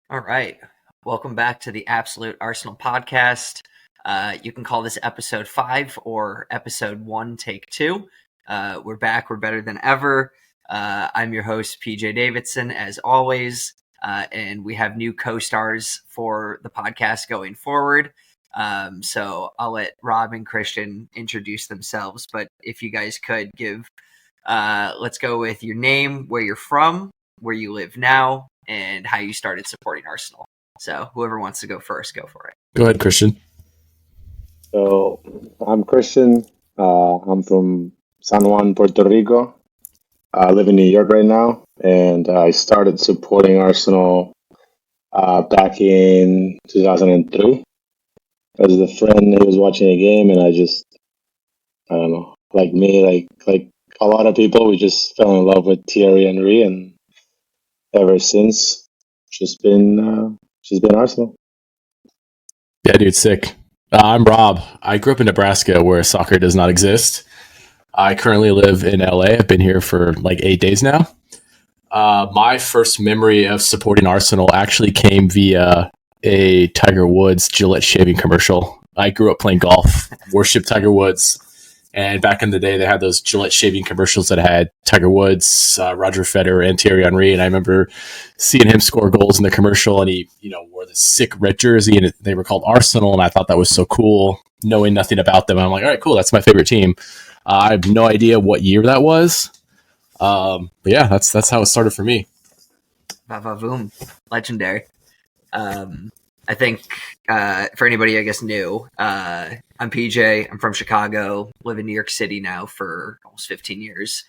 All right. Welcome back to the Absolute Arsenal podcast. You can call this episode 5 or episode 1, take 2. We're back. We're better than ever. I'm your host, PJ Davidson, as always. And we have new co-stars for the podcast going forward. So I'll let Rob and Christian introduce themselves. But if you guys could give, let's go with your name, where you're from, where you live now, and how you started supporting Arsenal. So whoever wants to go first, go for it. Go ahead, Christian. So I'm Christian. I'm from San Juan, Puerto Rico. I live in New York right now, and I started supporting Arsenal back in 2003. As a friend, he was watching a game, and I don't know, like me, like a lot of people, we just fell in love with Thierry Henry, and ever since, just been Arsenal. Yeah, dude, sick. I'm Rob. I grew up in Nebraska where soccer does not exist. I currently live in LA. I've been here for like 8 days now. My first memory of supporting Arsenal actually came via a Tiger Woods Gillette shaving commercial. I grew up playing golf, worshiped Tiger Woods, and back in the day, they had those Gillette shaving commercials that had Tiger Woods, Roger Federer, and Thierry Henry. And I remember seeing him score goals in the commercial, and he, wore this sick red jersey, and they were called Arsenal, and I thought that was so cool, knowing nothing about them. I'm like, all right, cool, that's my favorite team. I have no idea what year that was, but yeah, that's how it started for me. Boom. Legendary. I think for anybody I guess new, I'm PJ. I'm from Chicago. Live in New York City now for almost 15 years.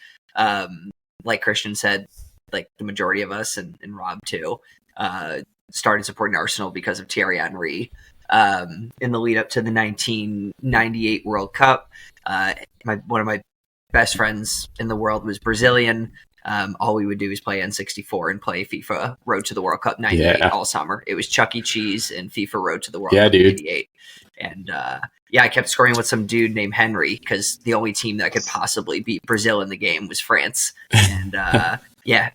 Like Christian said, like the majority of us and Rob too, started supporting Arsenal because of Thierry Henry. In the lead up to the 1998 World Cup, one of my best friends in the world was Brazilian. All we would do is play N64 and play FIFA Road to the World Cup 98 all summer. It was Chuck E. Cheese and FIFA Road to the World Cup 98. And I kept scoring with some dude named Henry because the only team that could possibly beat Brazil in the game was France. And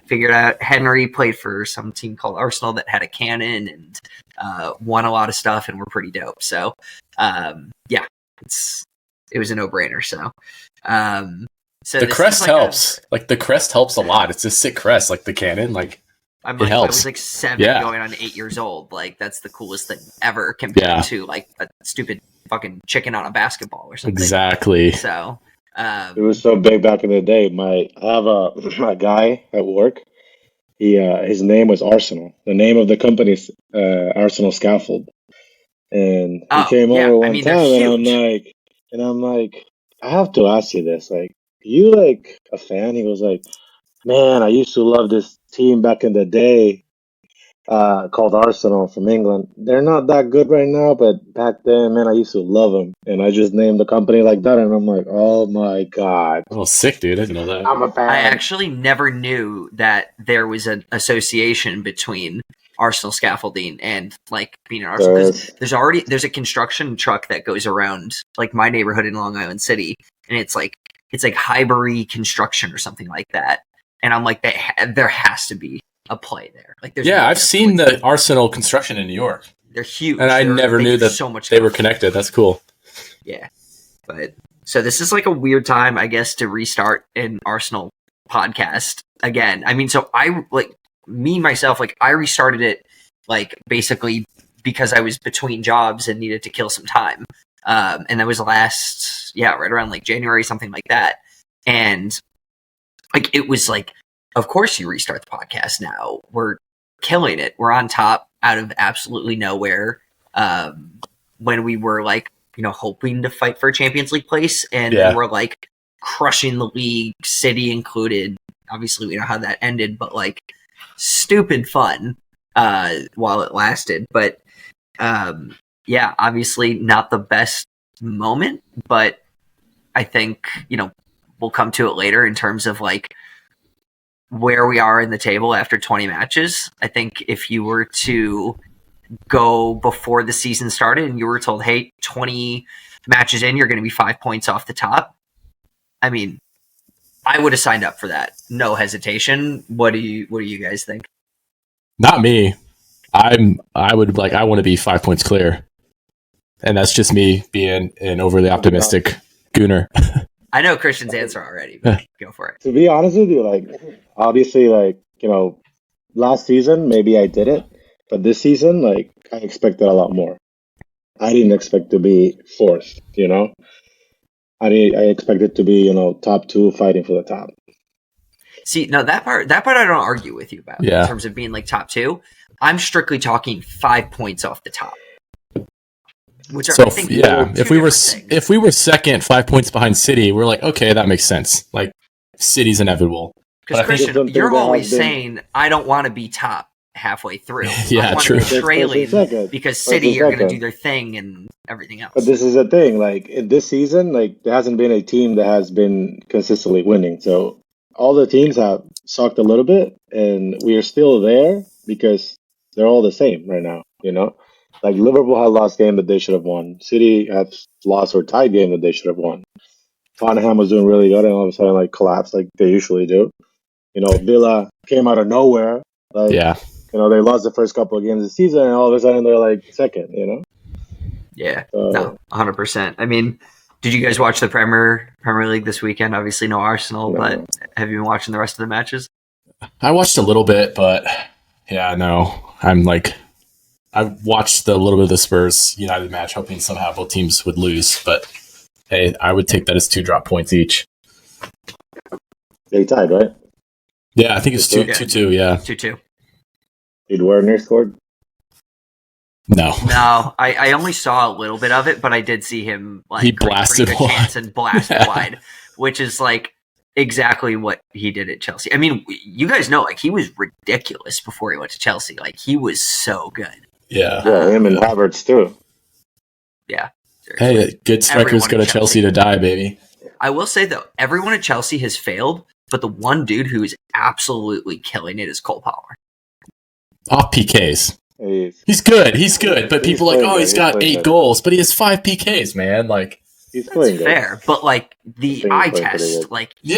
figured out Henry played for some team called Arsenal that had a cannon and won a lot of stuff and were pretty dope. So it was a no-brainer. So the crest helps. The crest helps a lot. It's a sick crest, like the cannon. It helps. I was like 7 going on 8 years old. Like that's the coolest thing ever compared to like a stupid fucking chicken on a basketball or something. Exactly. So it was so big back in the day. I have a guy at work. His name was Arsenal. The name of the company is Arsenal Scaffold. And he came over one time, and I'm like, I have to ask you this. Like, are you like a fan? He was like, man, I used to love this team back in the day, called Arsenal from England. They're not that good right now, but back then, man, I used to love them. And I just named the company like that, and I'm like, oh my God. Oh, sick, dude. I didn't know that. I'm a fan. I actually never knew that there was an association between Arsenal scaffolding and like being an Arsenal, because there's a construction truck that goes around like my neighborhood in Long Island City, and it's like Highbury Construction or something like that. And I'm like, there has to be a play there. Like, I've seen the Arsenal construction in New York. They're huge, and I never knew that so much they were connected. That's cool. Yeah, but so this is like a weird time, I guess, to restart an Arsenal podcast again. I mean, so I restarted it like basically because I was between jobs and needed to kill some time. And that was right around like January, something like that. And like, it was like, of course you restart the podcast now. We're killing it. We're on top out of absolutely nowhere. When we were like, hoping to fight for a Champions League place, and we're like crushing the league, City included. Obviously, we know how that ended, but like stupid fun while it lasted. But obviously not the best moment, but I think, we'll come to it later in terms of like where we are in the table after 20 matches. I think if you were to go before the season started and you were told, hey, 20 matches in, you're going to be 5 points off the top, I mean, I would have signed up for that. No hesitation. What do you guys think? Not me. I want to be 5 points clear. And that's just me being an overly optimistic gooner. I know Christian's answer already, but go for it. To be honest with you, like obviously, like last season maybe I did it, but this season, like I expected a lot more. I didn't expect to be fourth. I expected to be top two fighting for the top. See, no, that part I don't argue with you about Yeah. in terms of being like top two. I'm strictly talking 5 points off the top. Which are, So I think, if we were second, 5 points behind City, we're like, okay, that makes sense. Like City's inevitable. Because Christian, you're always saying I don't want to be top halfway through. Yeah, I want true. to be trailing because City are going to do their thing and everything else. But this is the thing, like in this season, like there hasn't been a team that has been consistently winning. So all the teams have sucked a little bit, and we are still there because they're all the same right now. Like Liverpool had lost game that they should have won. City had lost or tied game that they should have won. Tottenham was doing really good, and all of a sudden like collapsed like they usually do. Villa came out of nowhere. Like, yeah. they lost the first couple of games of the season, and all of a sudden they're like second. Yeah, no, 100%. I mean, did you guys watch the Premier League this weekend? Obviously, no Arsenal, but have you been watching the rest of the matches? I watched a little bit, but yeah, no. I watched a little bit of the Spurs United match, hoping somehow both teams would lose. But hey, I would take that as 2 drop points each. They tied, right? Yeah, I think it's 2-2. Yeah, 2-2. Did Werner scored? No, I only saw a little bit of it, but I did see him he blasted wide. Chance and blasted wide, which is like exactly what he did at Chelsea. I mean, you guys know, like he was ridiculous before he went to Chelsea. Like he was so good. Yeah, him and Havertz too. Yeah. Seriously. Hey, good strikers go to Chelsea to die, baby. I will say though, everyone at Chelsea has failed, but the one dude who is absolutely killing it is Cole Palmer. Off PKs. He's good, but people are like, oh, he's got 8 goals, but he has 5 PKs, man. Like, he's playing fair, but like the eye test, like he's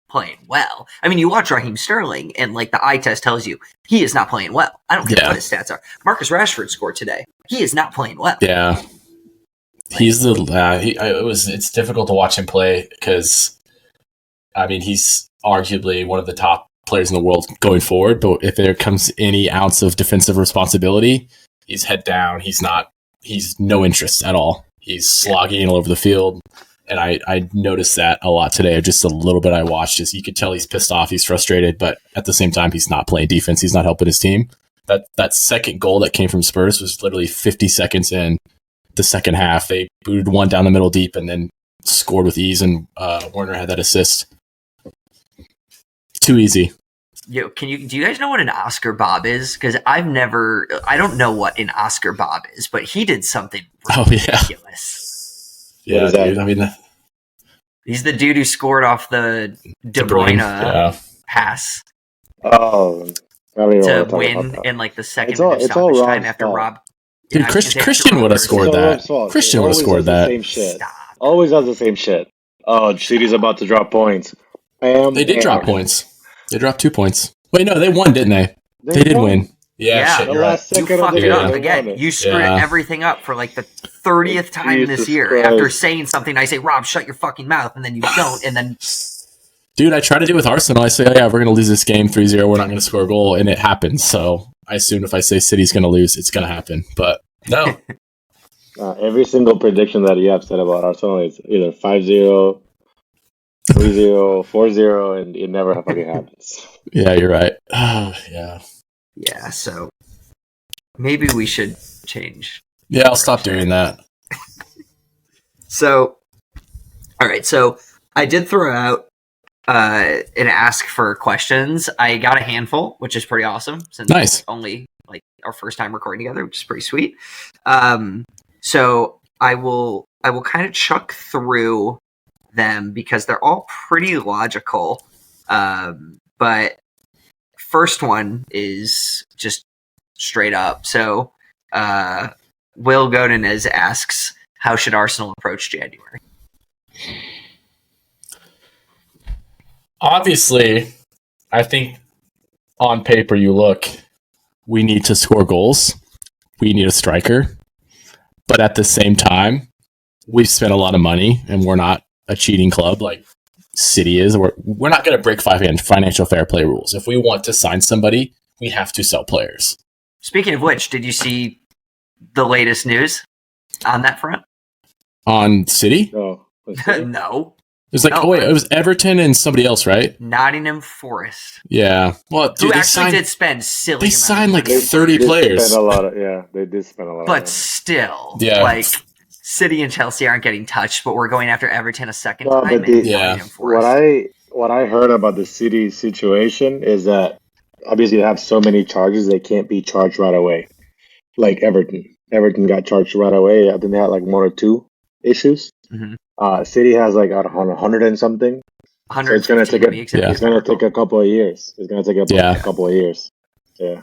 playing well. I mean, you watch Raheem Sterling, and like the eye test tells you he is not playing well. I don't care what his stats are. Marcus Rashford scored today. He is not playing well. Yeah, he's it's difficult to watch him play because, I mean, he's arguably one of the top players in the world going forward, but if there comes any ounce of defensive responsibility, he's head down. He's no interest at all. He's slogging all over the field. And I noticed that a lot today. Just a little bit I watched is you could tell he's pissed off, he's frustrated, but at the same time, he's not playing defense. He's not helping his team. That second goal that came from Spurs was literally 50 seconds in the second half. They booted one down the middle deep and then scored with ease, and Werner had that assist. Too easy. Do you guys know what an Oscar Bob is? Because I don't know what an Oscar Bob is, but he did something ridiculous. Yeah, dude. I mean, he's the dude who scored off the De Bruyne pass. Oh, to win in like the second stoppage time after Rob. Dude, Christian would have scored that. Christian would have scored that. Same shit. Always does the same shit. Oh, City's about to drop points. They did drop points. They dropped 2 points. Wait, no, they won, didn't they? They did win. Yeah, shit, you're right. You fucked it up again. You screwed everything up for like the 30th time this year. Christ. After saying something, I say, Rob, shut your fucking mouth, and then you don't, and then... Dude, I try to do with Arsenal. I say, oh, yeah, we're going to lose this game 3-0. We're not going to score a goal, and it happens. So I assume if I say City's going to lose, it's going to happen. But no. Every single prediction that you have said about Arsenal is either 5-0, 3-0, 4-0, and it never fucking happens. Yeah, you're right. Oh, yeah. Yeah, so maybe we should change. Yeah, I'll stop doing that. So, all right. So I did throw out an ask for questions. I got a handful, which is pretty awesome. Since it's only like our first time recording together, which is pretty sweet. So I will kind of chuck through them because they're all pretty logical. But first one is just straight up. So Will Godinez asks, how should Arsenal approach January? Obviously, I think on paper you look we need to score goals. We need a striker. But at the same time, we've spent a lot of money and we're not a cheating club like City is. We're not going to break financial fair play rules. If we want to sign somebody, we have to sell players. Speaking of which, did you see the latest news on that front? On City? No. No. It was like, No, oh wait, it was Everton and somebody else, right? Nottingham Forest. Yeah. Well, dude, Who actually did spend silly. They signed like money. 30 players. They did spend a lot. But still, Yeah. like City and Chelsea aren't getting touched, but we're going after Everton a second No, time. but and Yeah. Nottingham Forest. what I heard about the City situation is that obviously they have so many charges they can't be charged right away. Like Everton. Everton got charged right away. I think they had like one or two issues. Mhm. City has like 100 and something. So it's gonna 115 take to be exact. Yeah. It's gonna take a couple of years. It's gonna take a couple of years. Yeah.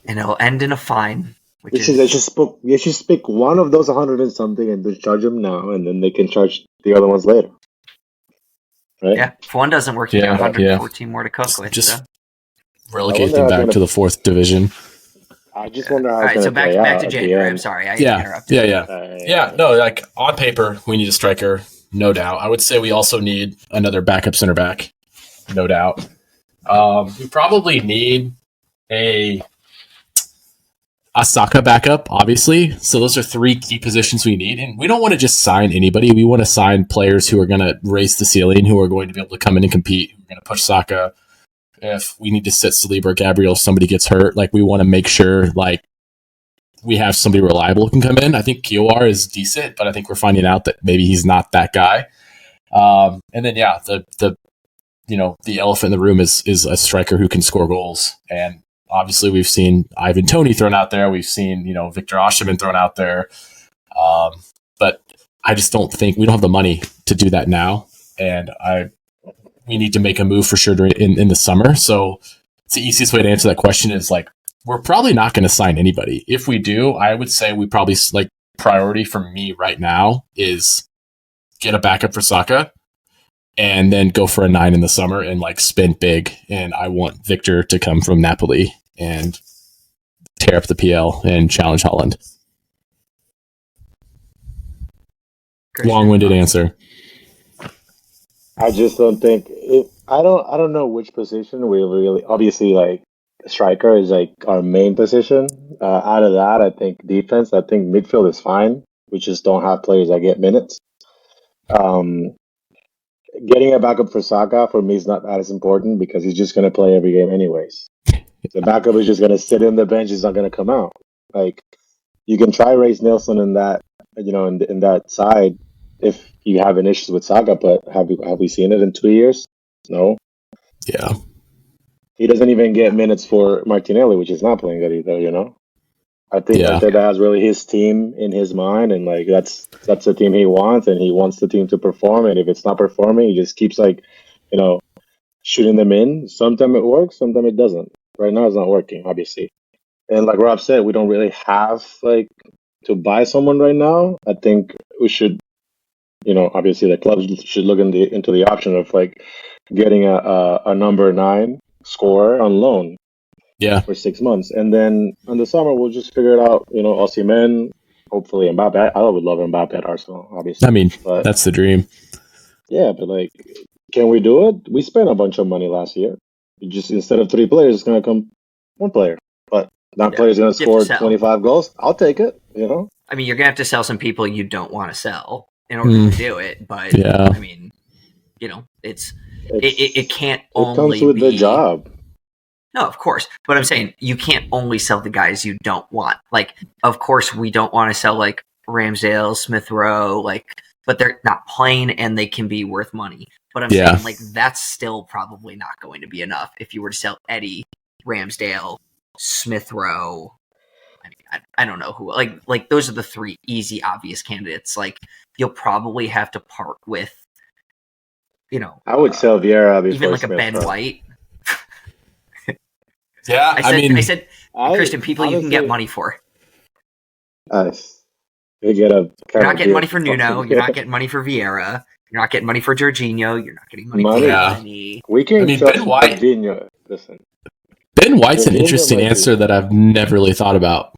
And it'll end in a fine. They should pick one of those 100 and something and just charge them now, and then they can charge the other ones later. Right? Yeah, if one doesn't work, you Yeah, got 114 more to cook with. Just so. relegate them back to the 4th division. I just wonder how All it's right, gonna so back play out to at the January. I'm end. sorry, I Yeah. interrupted. Yeah. No, like on paper, we need a striker, no doubt. I would say we also need another backup center back, no doubt. We probably need a Saka backup, obviously. So those are 3 key positions we need. And we don't want to just sign anybody. We want to sign players who are going to raise the ceiling, who are going to be able to come in and compete, who are going to push Saka. If we need to sit Saliba or Gabriel if somebody gets hurt, like we want to make sure like we have somebody reliable who can come in. I think Kiowar is decent, but I think we're finding out that maybe he's not that guy. And then the elephant in the room is a striker who can score goals. And obviously we've seen Ivan Toney thrown out there. We've seen, Victor Osimhen thrown out there. But I just don't think we don't have the money to do that now. And we need to make a move for sure in the summer. So it's the easiest way to answer that question is like, we're probably not going to sign anybody. If we do, I would say we probably like priority for me right now is get a backup for Saka and then go for a 9 in the summer and like spend big. And I want Victor to come from Napoli and tear up the PL and challenge Holland. Long-winded answer. I just don't think I don't know which position we really obviously like striker is like our main position. Out of that, I think defense. I think midfield is fine. We just don't have players that get minutes. Getting a backup for Saka for me is not as important because he's just going to play every game anyways. The backup is just going to sit in the bench. He's not going to come out. Like you can try Reiss Nelson in that in that side if you have an issue with Saka, but have we seen it in 2 years? No. Yeah. He doesn't even get minutes for Martinelli, which is not playing good either, I think that has really his team in his mind, and like that's the team he wants, and he wants the team to perform. And if it's not performing, he just keeps shooting them in. Sometimes it works, sometimes it doesn't. Right now, it's not working, obviously. And like Rob said, we don't really have like to buy someone right now. I think we should, obviously the clubs should look into the option of like getting a number 9 scorer on loan. Yeah. For 6 months. And then in the summer, we'll just figure it out. Osimhen, hopefully Mbappe. I would love Mbappe at Arsenal, obviously. I mean, but, that's the dream. Yeah, but like, can we do it? We spent a bunch of money last year. Instead of 3 players, it's going to come 1 player. But that player's going to score 25 goals. I'll take it, I mean, you're going to have to sell some people you don't want to sell in order to do it. But, yeah. I mean, it can't only comes with the job. No, of course. But I'm saying you can't only sell the guys you don't want. Like, of course, we don't want to sell like Ramsdale, Smith Rowe, but they're not playing and they can be worth money. But I'm saying like that's still probably not going to be enough if you were to sell Eddie, Ramsdale, Smith Rowe. I mean, I don't know who. Like those are the 3 easy, obvious candidates. Like you'll probably have to part with, I would sell Vieira before even like Smith a Ben Rowe. White. Yeah, I said, Christian, people you can get money for. Nice. You're not getting money for Nuno. You're not getting money for Vieira. You're not getting money for Jorginho. You're not getting money for Anthony. We can Ben White. Jorginho. Listen, Ben White's an Raheem interesting might be- answer that I've never really thought about.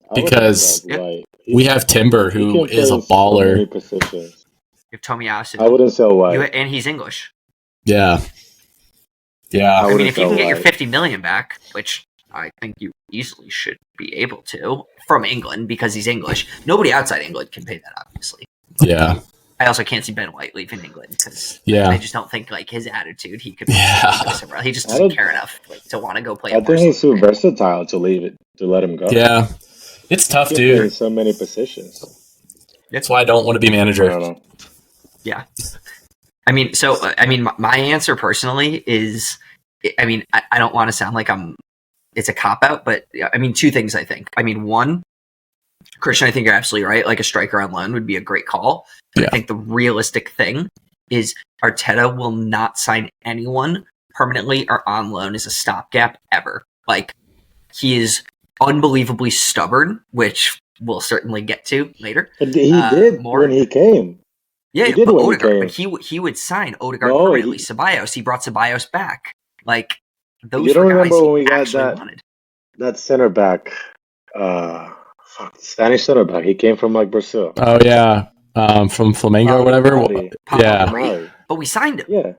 I would Because think White. we have Timber, He who can is a play so many baller. positions. You have Tomiyasu. I wouldn't sell White. And he's English. Yeah. Yeah. I I mean, wouldn't if you can sell get your White. 50 million back, which I think you easily should be able to from England because he's English. Nobody outside England can pay that, obviously. Yeah. I also can't see Ben White leaving England because Yeah. I just don't think like his attitude. He could Yeah. go somewhere else. He just I doesn't don't- care enough to want to go play. I think he's too versatile to leave it, to let him go. Yeah. It's tough, He can play in dude. so many positions. That's why I don't want to be I manager. don't know. I mean, my answer personally is, I mean, I don't want to sound like it's a cop out, but I mean, two things I think. I mean, one, Christian, I think you're absolutely right. Like a striker on loan would be a great call. But Yeah. I think the realistic thing is Arteta will not sign anyone permanently or on loan as a stopgap ever. Like he is unbelievably stubborn, which we'll certainly get to later. But he did more- when he came. Yeah, He did but when he Odegaard, came. but he would sign Odegaard No, permanently. he- Ceballos, he brought Ceballos back. Like those You don't were guys remember he when we got actually that- wanted. That center back, Spanish center back. He came from like Brazil. Oh, yeah. From Flamengo or whatever. Pablo Yeah. Mari. But we signed him. Yeah.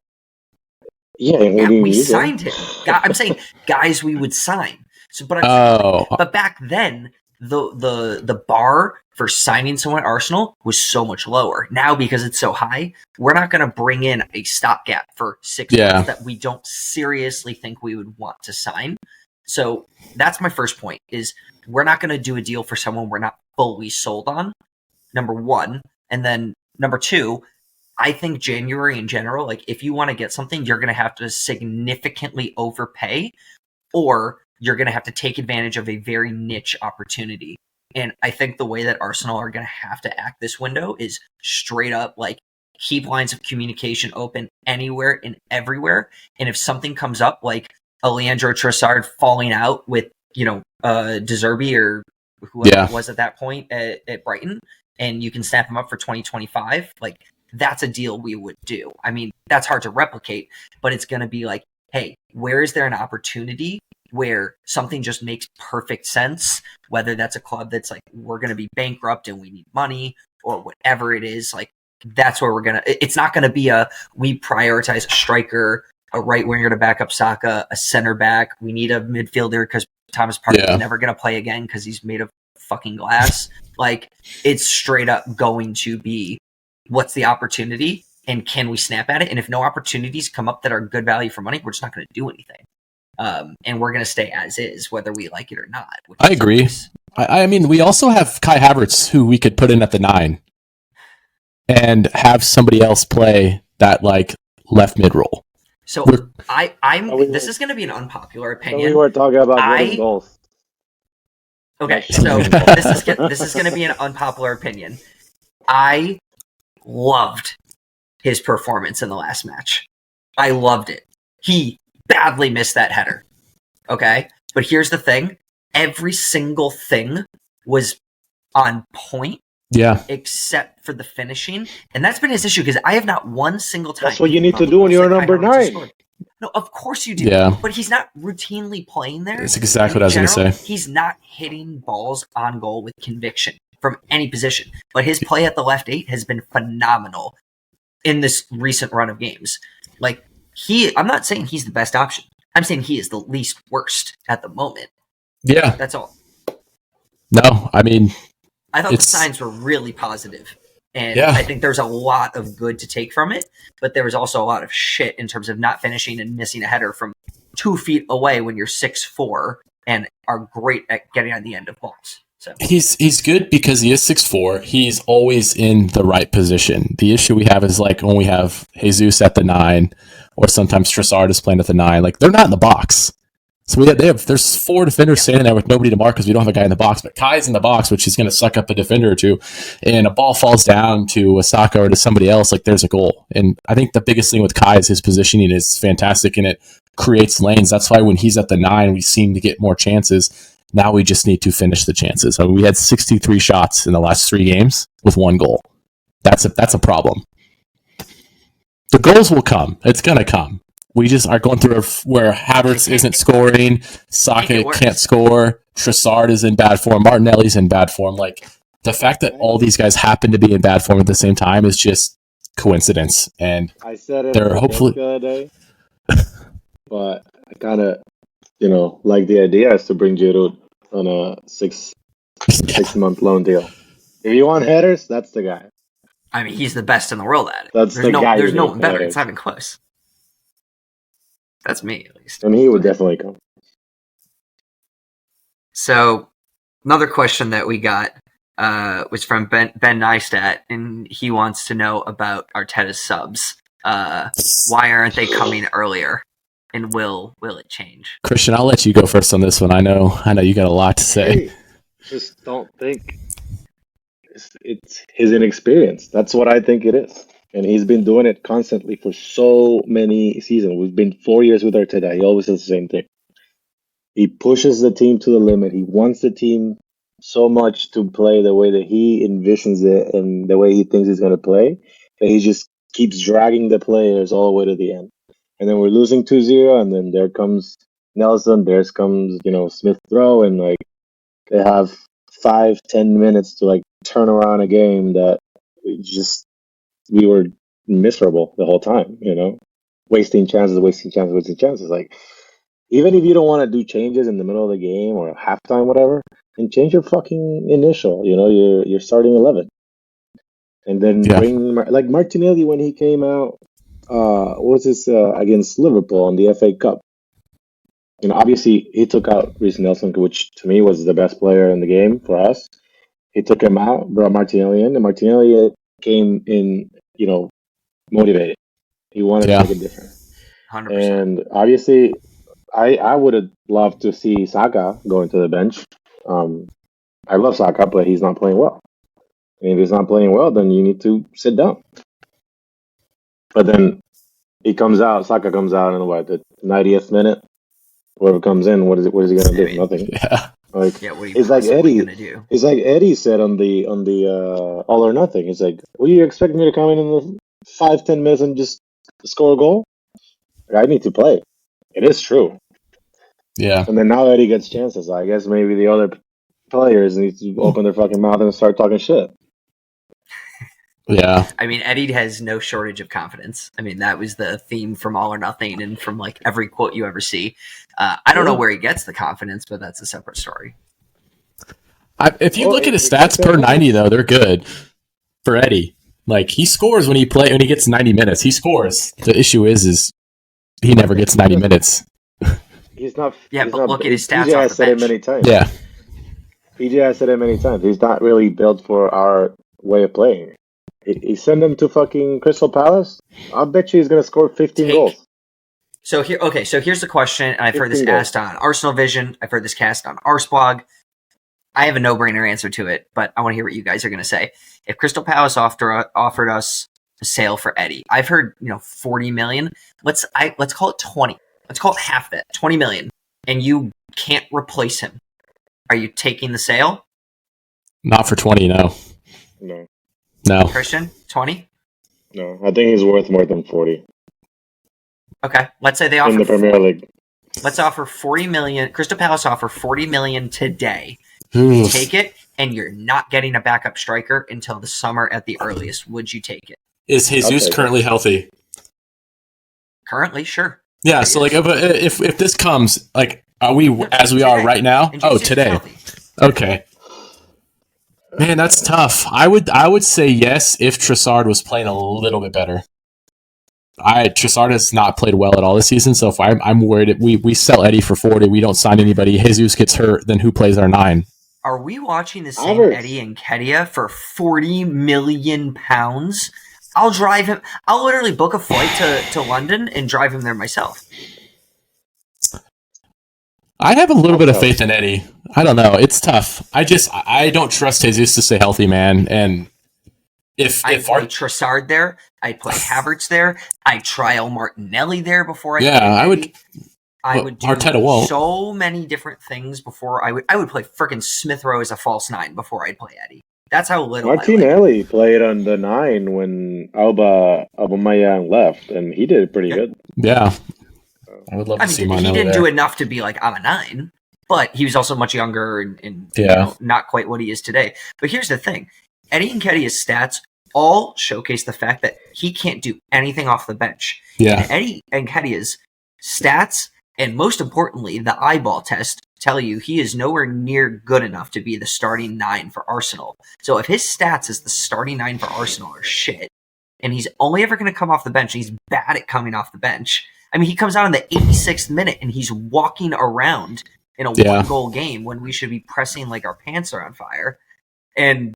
Yeah, and we Yeah, didn't we use signed him. I'm saying guys we would sign. So, but I'm saying, Oh. but back then the bar for signing someone at Arsenal was so much lower. Now because it's so high, we're not going to bring in a stopgap for 6 Yeah. months that we don't seriously think we would want to sign. So that's my first point: is we're not going to do a deal for someone we're not fully sold on. Number one, and then number two, I think January in general, like if you want to get something, you're going to have to significantly overpay, or you're going to have to take advantage of a very niche opportunity. And I think the way that Arsenal are going to have to act this window is straight up like keep lines of communication open anywhere and everywhere. And if something comes up like a Leandro Trossard falling out with, De Zerbi or whoever Yeah. it was at that point at Brighton, and you can snap him up for 2025, like that's a deal we would do. I mean, that's hard to replicate, but it's going to be like, hey, where is there an opportunity where something just makes perfect sense, whether that's a club that's like, we're going to be bankrupt and we need money or whatever it is, like that's where it's not going to be we prioritize a striker, a right winger to back up Saka, a center back. We need a midfielder because Thomas Partey Yeah. is never going to play again because he's made of fucking glass. Like it's straight up going to be what's the opportunity and can we snap at it? And if no opportunities come up that are good value for money, we're just not going to do anything. And we're going to stay as is, whether we like it or not. which I is agree. nice. I mean, we also have Kai Havertz, who we could put in at the 9 and have somebody else play that like left mid role. So We're- this is going to be an unpopular And we opinion. were talking about I- winning goals. Okay, Yeah. so this is going to be an unpopular opinion. I loved his performance in the last match. I loved it. He badly missed that header. Okay, but here's the thing: every single thing was on point Yeah. except for the finishing, and that's been his issue because I have not one single time. That's what you need to do when you're Like, number Kai Havertz has 9. scored. No, of course you do. Yeah. But he's not routinely playing there. That's exactly In what I was going to general, say. He's not hitting balls on goal with conviction from any position. But his play at the left 8 has been phenomenal in this recent run of games. Like I'm not saying he's the best option. I'm saying he is the least worst at the moment. Yeah. That's all. No, I mean, I thought the It's- signs were really positive. And Yeah. I think there's a lot of good to take from it, but there was also a lot of shit in terms of not finishing and missing a header from 2 feet away when you're 6'4" and are great at getting on the end of balls. So he's good because he is 6'4". He's always in the right position. The issue we have is like when we have Jesus at the 9, or sometimes Trossard is playing at the 9. Like they're not in the box. So there's 4 defenders standing there with nobody to mark because we don't have a guy in the box. But Kai's in the box, which is going to suck up a defender or two, and a ball falls down to Saka or to somebody else. Like there's a goal. And I think the biggest thing with Kai is his positioning is fantastic, and it creates lanes. That's why when he's at the 9, we seem to get more chances. Now we just need to finish the chances. I mean, we had 63 shots in the last 3 games with 1 goal. That's a problem. The goals will come. It's going to come. we just are going through where Havertz isn't scoring, Saka can't score, Trossard is in bad form, Martinelli's in bad form. Like the fact that all these guys happen to be in bad form at the same time is just coincidence. And I said it they're hopefully the other day, but I kind of, like the idea is to bring Giroud on a 6-month loan deal. If you want headers, that's the guy. I mean, he's the best in the world at it. That's there's the no, guy. There's no one better. It's not even close. That's me, at least. And he would definitely come. So, another question that we got was from Ben Neistat, and he wants to know about Arteta's subs. Why aren't they coming earlier? And will it change? Christian, I'll let you go first on this one. I know you got a lot to say. Hey, just don't think it's his inexperience. That's what I think it is. And he's been doing it constantly for so many seasons. We've been 4 years with Arteta. He always does the same thing. He pushes the team to the limit. He wants the team so much to play the way that he envisions it and the way he thinks he's going to play that he just keeps dragging the players all the way to the end. And then we're losing 2-0, and then there comes Nelson, there comes, Smith Rowe, and like they have 5-10 minutes to like turn around a game that we were miserable the whole time, wasting chances. Like, even if you don't want to do changes in the middle of the game or halftime, whatever, and change your fucking initial, your starting 11. And then bring, like Martinelli when he came out, what was this, against Liverpool in the FA Cup. Obviously he took out Reece Nelson, which to me was the best player in the game for us. He took him out, brought Martinelli in, and Martinelli came in, motivated. He wanted to make a difference. 100%. And obviously, I would have loved to see Saka going to the bench. I love Saka, but he's not playing well. And if he's not playing well, then you need to sit down. But then Saka comes out in the 90th minute? Whoever comes in, what is he going to do? Nothing. Yeah. What are you going to do? It's like Eddie said on the All or Nothing. He's like, "Will you expect me to come in the 5-10 minutes and just score a goal? I need to play." It is true. Yeah. And then now Eddie gets chances. I guess maybe the other players need to open their fucking mouth and start talking shit. Yeah. I mean, Eddie has no shortage of confidence. I mean, that was the theme from All or Nothing and from like every quote you ever see. I don't know where he gets the confidence, but that's a separate story. If you look at his stats per 90, though, they're good for Eddie. Like, he scores when he gets 90 minutes. He scores. The issue is he never gets 90 minutes. He's not. Yeah, he's but not, look at his stats PJ off has the said bench. it many times. Yeah. PJ has said it many times. He's not really built for our way of playing. He sent him to fucking Crystal Palace. I'll bet you he's going to score 15 goals. So here's the question, and I've heard this asked on Arsenal Vision. I've heard this cast on Arsblog. I have a no-brainer answer to it, but I want to hear what you guys are going to say. If Crystal Palace offered us a sale for Eddie, I've heard 40 million. Let's call it 20. Let's call it half that, 20 million, and you can't replace him. Are you taking the sale? Not for 20, no. No. Christian, 20? No, I think he's worth more than 40. Okay, let's say they offer in the Premier League. Let's offer 40 million. Crystal Palace offer 40 million today. Oof. Take it, and you're not getting a backup striker until the summer at the earliest. Would you take it? Is Jesus currently healthy? Currently, sure. Yeah. So, like, if this comes, like, are we as we are right now? Oh, today. Okay. Man, that's tough. I would say yes if Trossard was playing a little bit better. Trossard has not played well at all this season, so if I'm worried if we sell Eddie for 40, we don't sign anybody, Jesus gets hurt, then who plays our 9? Are we watching the same Eddie and Nketiah for £40 million? I'll drive him. I'll literally book a flight to London and drive him there myself. I have a little bit of faith in Eddie. I don't know. It's tough. I don't trust Jesus to stay healthy, man. And if play Trossard there, I'd play Havertz there. I'd trial Martinelli there before I play Eddie. I would do Arteta won't. So many different things before I would play freaking Smith Rowe as a false 9 before I'd play Eddie. That's how little Martinelli played on the 9 when Aubameyang left, and he did pretty good. Yeah. I would love I to see mean, he Martinelli didn't there. do enough to be like, I'm a 9, but he was also much younger and Yeah. not quite what he is today. But here's the thing. Eddie Nketiah's stats all showcase the fact that he can't do anything off the bench. Yeah. And Eddie Nketiah's stats, and most importantly, the eyeball test, tell you he is nowhere near good enough to be the starting 9 for Arsenal. So if his stats as the starting 9 for Arsenal are shit, and he's only ever going to come off the bench, and he's bad at coming off the bench. I mean, he comes out in the 86th minute, and he's walking around in a one-goal game when we should be pressing like our pants are on fire. And,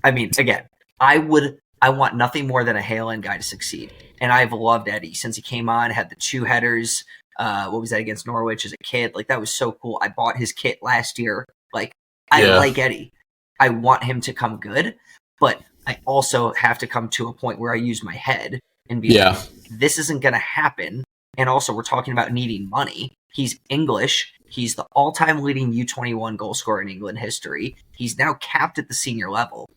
I mean, again, I want nothing more than a Haaland guy to succeed. And I've loved Eddie since he came on, had the 2 headers. What was that against Norwich as a kid? Like, that was so cool. I bought his kit last year. Like, I like Eddie. I want him to come good, but I also have to come to a point where I use my head and be like, this isn't going to happen. And also, we're talking about needing money. He's English. He's the all-time leading U21 goal scorer in England history. He's now capped at the senior level.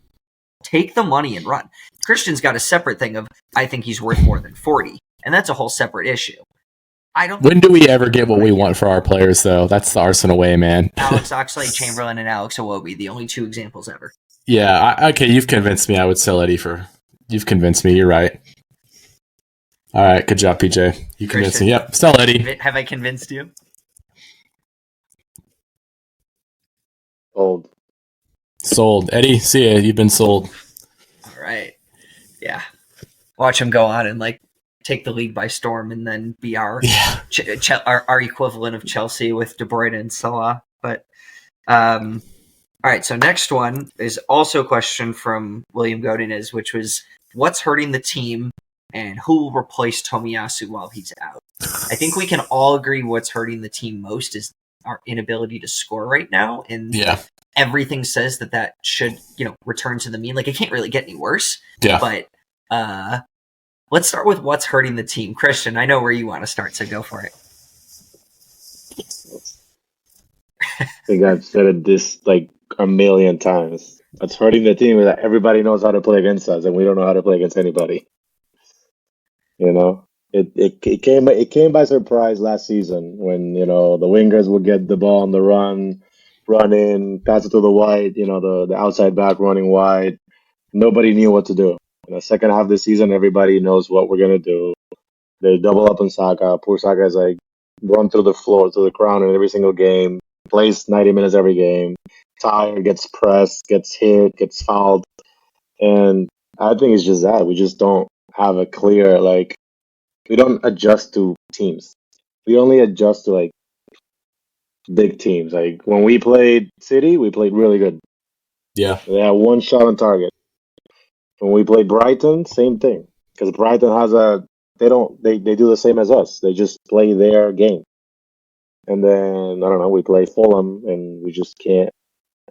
Take the money and run. Christian's got a separate thing of, I think he's worth more than 40. And that's a whole separate issue. When do we ever get what we want for our players, though? That's the Arsenal way, man. Alex Oxlade-Chamberlain and Alex Iwobi, the only 2 examples ever. Yeah, okay, you've convinced me. I would sell Eddie for... You've convinced me. You're right. All right, good job, PJ. You convinced me. Yep, sell Eddie. Have I convinced you? Sold. Eddie, see ya. You've been sold. All right. Yeah. Watch him go on and, like, take the league by storm and then be our equivalent of Chelsea with De Bruyne and Salah. But, all right, so next one is also a question from William Godinez, which was, what's hurting the team and who will replace Tomiyasu while he's out? I think we can all agree what's hurting the team most is our inability to score right now. And everything says that should, return to the mean. Like, it can't really get any worse. Yeah. But let's start with what's hurting the team. Christian, I know where you want to start, so go for it. I think I've said it this like a million times. What's hurting the team is that everybody knows how to play against us, and we don't know how to play against anybody. It came by surprise last season when the wingers would get the ball on the run in, pass it to the wide, the outside back running wide. Nobody knew what to do. In the second half of the season, everybody knows what we're gonna do. They double up on Saka. Poor Saka is like run through the floor, through the crown in every single game. Plays 90 minutes every game. Tired, gets pressed, gets hit, gets fouled, and I think it's just that we just don't have a clear we don't adjust to teams. We only adjust to big teams. Like when we played City, we played really good. Yeah, they had 1 shot on target. When we played Brighton, same thing. Because Brighton has they do the same as us. They just play their game. And then, I don't know, we play Fulham and we just can't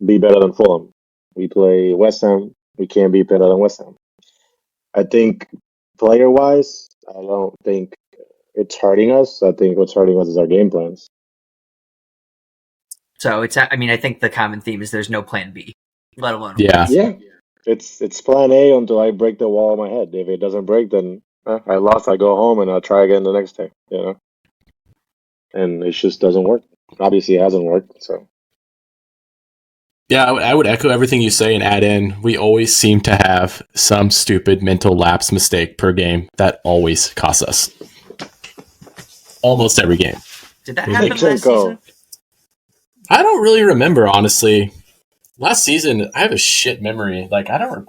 be better than Fulham. We play West Ham, we can't be better than West Ham. I think player-wise, I don't think it's hurting us. I think what's hurting us is our game plans. So I think the common theme is there's no plan B, let alone Yeah. It's plan A until I break the wall in my head. If it doesn't break, then I lost. I go home and I'll try again the next day. And it just doesn't work. Obviously, it hasn't worked. So. Yeah, I would echo everything you say and add in, we always seem to have some stupid mental lapse mistake per game that always costs us. Almost every game. Did that happen last season? I don't really remember, honestly. Last season, I have a shit memory. I don't.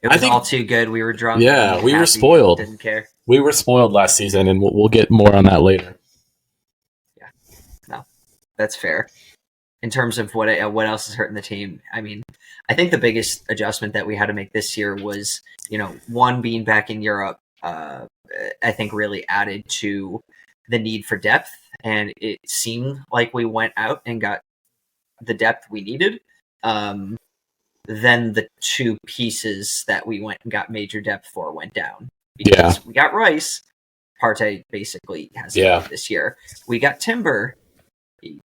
It was all too good. We were drunk. Yeah, we were spoiled. Didn't care. We were spoiled last season, and we'll get more on that later. Yeah, no, that's fair. In terms of what else is hurting the team, I mean, I think the biggest adjustment that we had to make this year was, one, being back in Europe. I think really added to the need for depth, and it seemed like we went out and got the depth we needed. Then the 2 pieces that we went and got major depth for went down. Because we got Rice. Partey basically hasn't played this year. We got Timber. He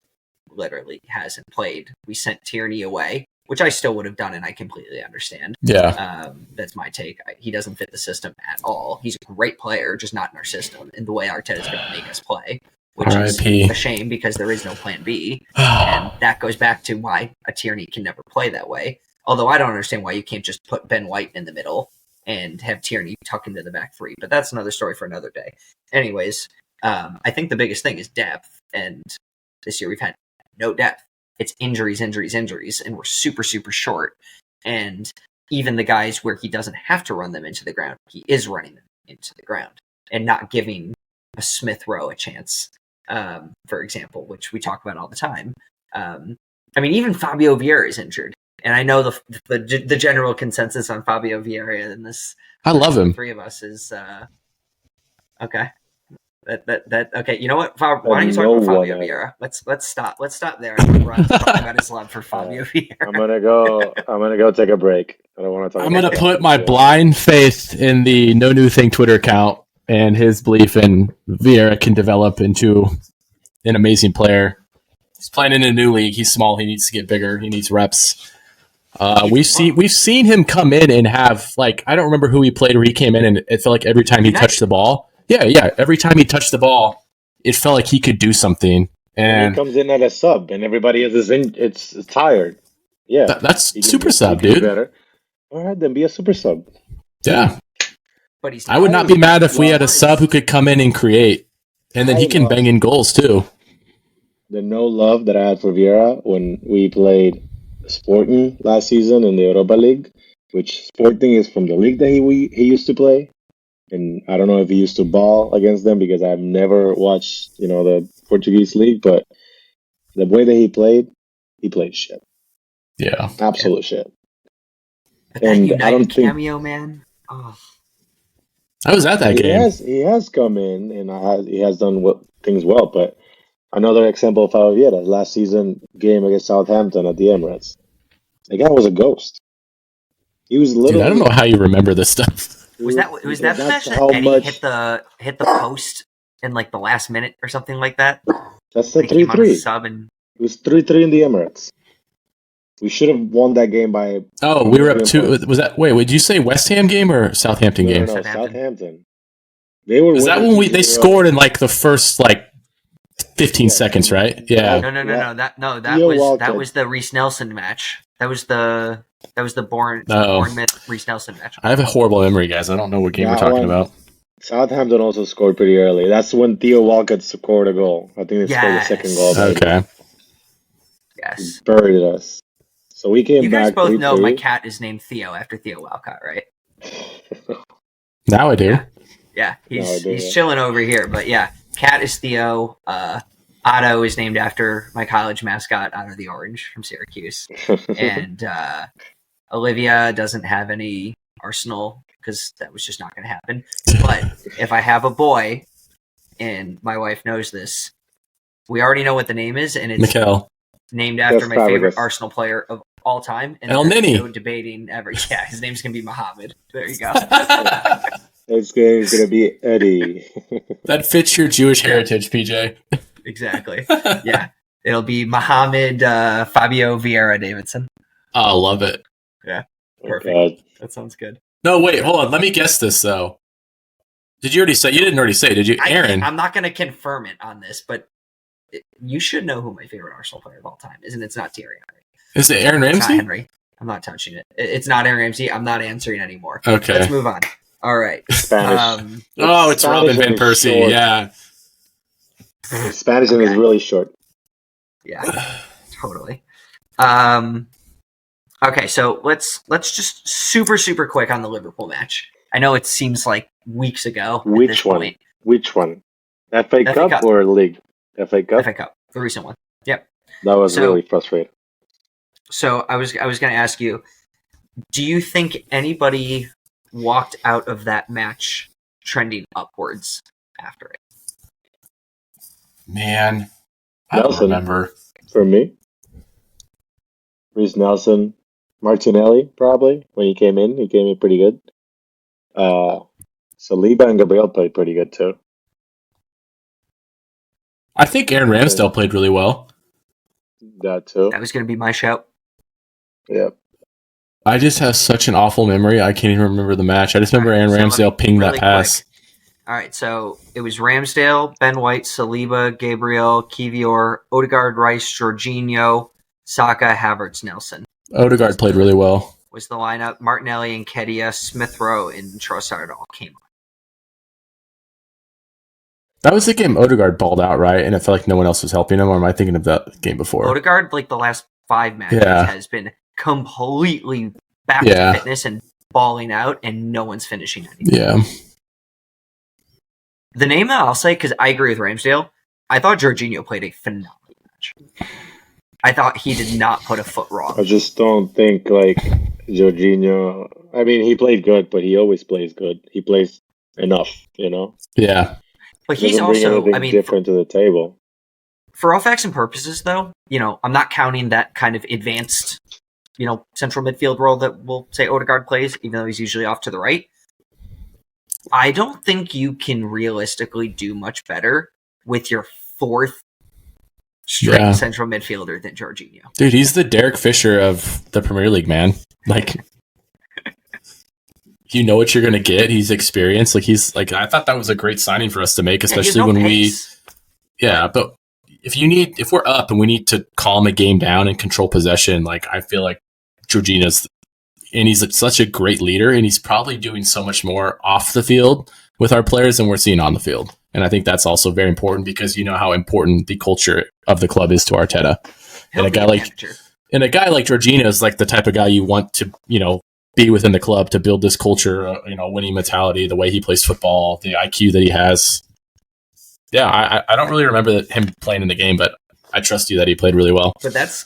literally hasn't played. We sent Tierney away. which I still would have done, and I completely understand. Yeah. That's my take. He doesn't fit the system at all. He's a great player, just not in our system, and the way Arteta is going to make us play, which is a shame because there is no plan B, and that goes back to why a Tierney can never play that way. Although I don't understand why you can't just put Ben White in the middle and have Tierney tuck into the back three, but that's another story for another day. Anyways, I think the biggest thing is depth, and this year we've had no depth. It's injuries, and we're super, super short. And even the guys where he doesn't have to run them into the ground, he is running them into the ground and not giving a Smith Rowe a chance, for example, which we talk about all the time. I mean, even Fabio Vieira is injured. And I know the general consensus on Fabio Vieira in this. I love him. Three of us is okay. That okay. You know what? Why don't you talk about Fabio Vieira? Let's stop. Let's stop there. We're talking about his love for Fabio Vieira. I'm gonna go take a break. I don't want to talk. I'm gonna put my blind faith in the No New Thing Twitter account and his belief in Vieira can develop into an amazing player. He's playing in a new league. He's small. He needs to get bigger. He needs reps. We've seen him come in and have, like, I don't remember who he played where he came in and it felt like every time he touched the ball. Yeah. Every time he touched the ball, it felt like he could do something. And he comes in at a sub, and everybody it's tired. Yeah, that's super sub, dude. Better. All right, then be a super sub. Yeah, but I would not be mad if we had a sub who could come in and create, and then he can bang in goals too. The no love that I had for Vieira when we played Sporting last season in the Europa League, which Sporting is from the league that he used to play. And I don't know if he used to ball against them because I've never watched, the Portuguese league, but the way that he played shit. Yeah. Absolute shit. But that United cameo, man. Oh. I was at that game. He has come in and he has done things well, but another example of how Vieira, last season game against Southampton at the Emirates. The guy was a ghost. He was literally. Dude, I don't know how you remember this stuff. Was that the match that Eddie hit the post in like the last minute or something like that? That's the 3-3. It was 3-3 in the Emirates. We should have won that game by. Oh, we were up 2. Was that? Wait, did you say West Ham game or Southampton game? No, Southampton. They were. Was that when they scored in like the first 15 seconds, right? Yeah. No. That was the Reece Nelson match. That was the Bournemouth Reece Nelson match. I have a horrible memory, guys. I don't know what game we're talking about. Southampton also scored pretty early. That's when Theo Walcott scored a goal. I think they scored the second goal. Okay. Yes. He buried us. So we came back. You guys both know my cat is named Theo after Theo Walcott, right? Now I do. Yeah. He's chilling over here, but yeah, cat is Theo. Otto is named after my college mascot, Otto the Orange from Syracuse. And Olivia doesn't have any Arsenal because that was just not going to happen. But if I have a boy, and my wife knows this, we already know what the name is, and it's Mikel. Named after my favorite Arsenal player of all time. And El Nini. No debating ever. Yeah, his name's going to be Mohammed. There you go. His name's going to be Eddie. That fits your Jewish heritage, PJ. Exactly. Yeah. It'll be Mohammed Fabio Vieira Davidson. Oh, I love it. Yeah. Perfect. That sounds good. No, wait, hold on. Let me guess this, though. Did you already say? You didn't already say, did you? Aaron. I'm not going to confirm it on this, but you should know who my favorite Arsenal player of all time is, and it's not Thierry Henry. Is it Aaron Ramsey? It's not Henry. I'm not touching it. It's not Aaron Ramsey. I'm not answering anymore. Okay. Let's move on. All right. Spanish. It's Robin Van Persie. Short. Yeah. His Spanish is really short. Yeah. Totally. Okay, so let's just super quick on the Liverpool match. I know it seems like weeks ago. Which one? Which one? FA Cup or League? FA Cup. FA Cup, the recent one. Yep. That was really frustrating. So I was going to ask you, do you think anybody walked out of that match trending upwards after it? Man, I don't remember. For me, Reece Nelson, Martinelli, probably, when he came in pretty good. Saliba and Gabriel played pretty good too. I think Aaron Ramsdale played really well. That too. That was going to be my shout. Yep. I just have such an awful memory. I can't even remember the match. I just remember Aaron Ramsdale pinged that pass. All right, so it was Ramsdale, Ben White, Saliba, Gabriel, Kivior, Odegaard, Rice, Jorginho, Saka, Havertz, Nelson. Odegaard played really well. Was the lineup. Martinelli and Kedia, Smith Rowe, and Trossard all came on. That was the game Odegaard balled out, right? And it felt like no one else was helping him, or am I thinking of that game before? Odegaard, like the last 5 matches, has been completely back to fitness and balling out, and no one's finishing anything. Yeah. The name that I'll say, because I agree with Ramsdale, I thought Jorginho played a phenomenal match. I thought he did not put a foot wrong. I just don't think, like, Jorginho... I mean, he played good, but he always plays good. He plays enough, you know? Yeah. But he's also, different to the table. For all facts and purposes, though, I'm not counting that kind of advanced, central midfield role that we'll say Odegaard plays, even though he's usually off to the right. I don't think you can realistically do much better with your 4th straight central midfielder than Jorginho. Dude, he's the Derek Fisher of the Premier League, man. Like, you know what you're going to get. He's experienced. Like, I thought that was a great signing for us to make, especially when pace. But if we're up and we need to calm a game down and control possession, like, I feel like Jorginho's, and he's such a great leader, and he's probably doing so much more off the field with our players than we're seeing on the field. And I think that's also very important because you know how important the culture of the club is to Arteta. And a guy like Jorginho is like the type of guy you want to, be within the club to build this culture, winning mentality, the way he plays football, the IQ that he has. Yeah, I don't really remember him playing in the game, but I trust you that he played really well. But that's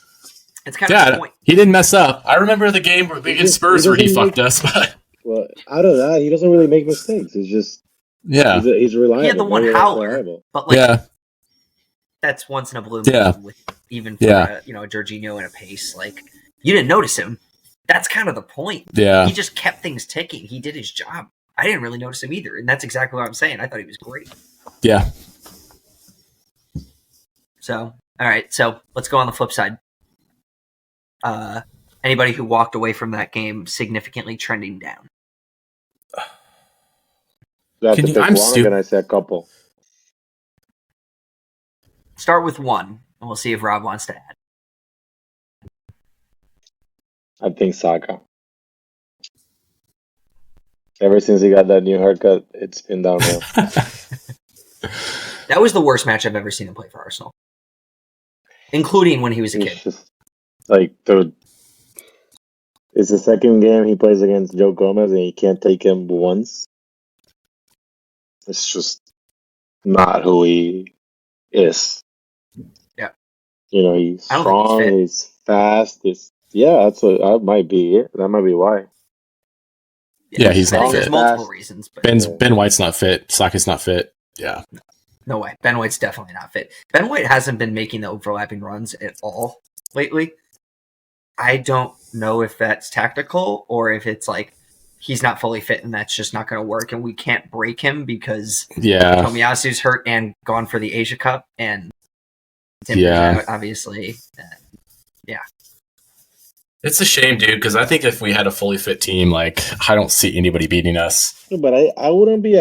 kind of the point. He didn't mess up. I remember the game against Spurs where he fucked us. But well, out of that, he doesn't really make mistakes. It's just he's reliable. He had the one howler, but that's once in a blue moon. Even for a Jorginho and a pace, like you didn't notice him. That's kind of the point. Yeah, he just kept things ticking. He did his job. I didn't really notice him either, and that's exactly what I'm saying. I thought he was great. Yeah. So, all right. So let's go on the flip side. Anybody who walked away from that game significantly trending down? I'm stupid. I say a couple. Start with one, and we'll see if Rob wants to add. I think Saka. Ever since he got that new haircut, it's been downhill. That was the worst match I've ever seen him play for Arsenal, including when he was a kid. Just, it's the second game he plays against Joe Gomez, and he can't take him once. It's just not who he is. Yeah. He's strong, he's fast. That might be it. That might be why. Yeah, he's not fit. There's multiple reasons. But Ben White's not fit. Saka's not fit. Yeah. No way. Ben White's definitely not fit. Ben White hasn't been making the overlapping runs at all lately. I don't know if that's tactical or if it's like he's not fully fit and that's just not going to work and we can't break him because Tomiyasu's hurt and gone for the Asia Cup and Timber's out, obviously. It's a shame, dude, because I think if we had a fully fit team, I don't see anybody beating us. But I wouldn't be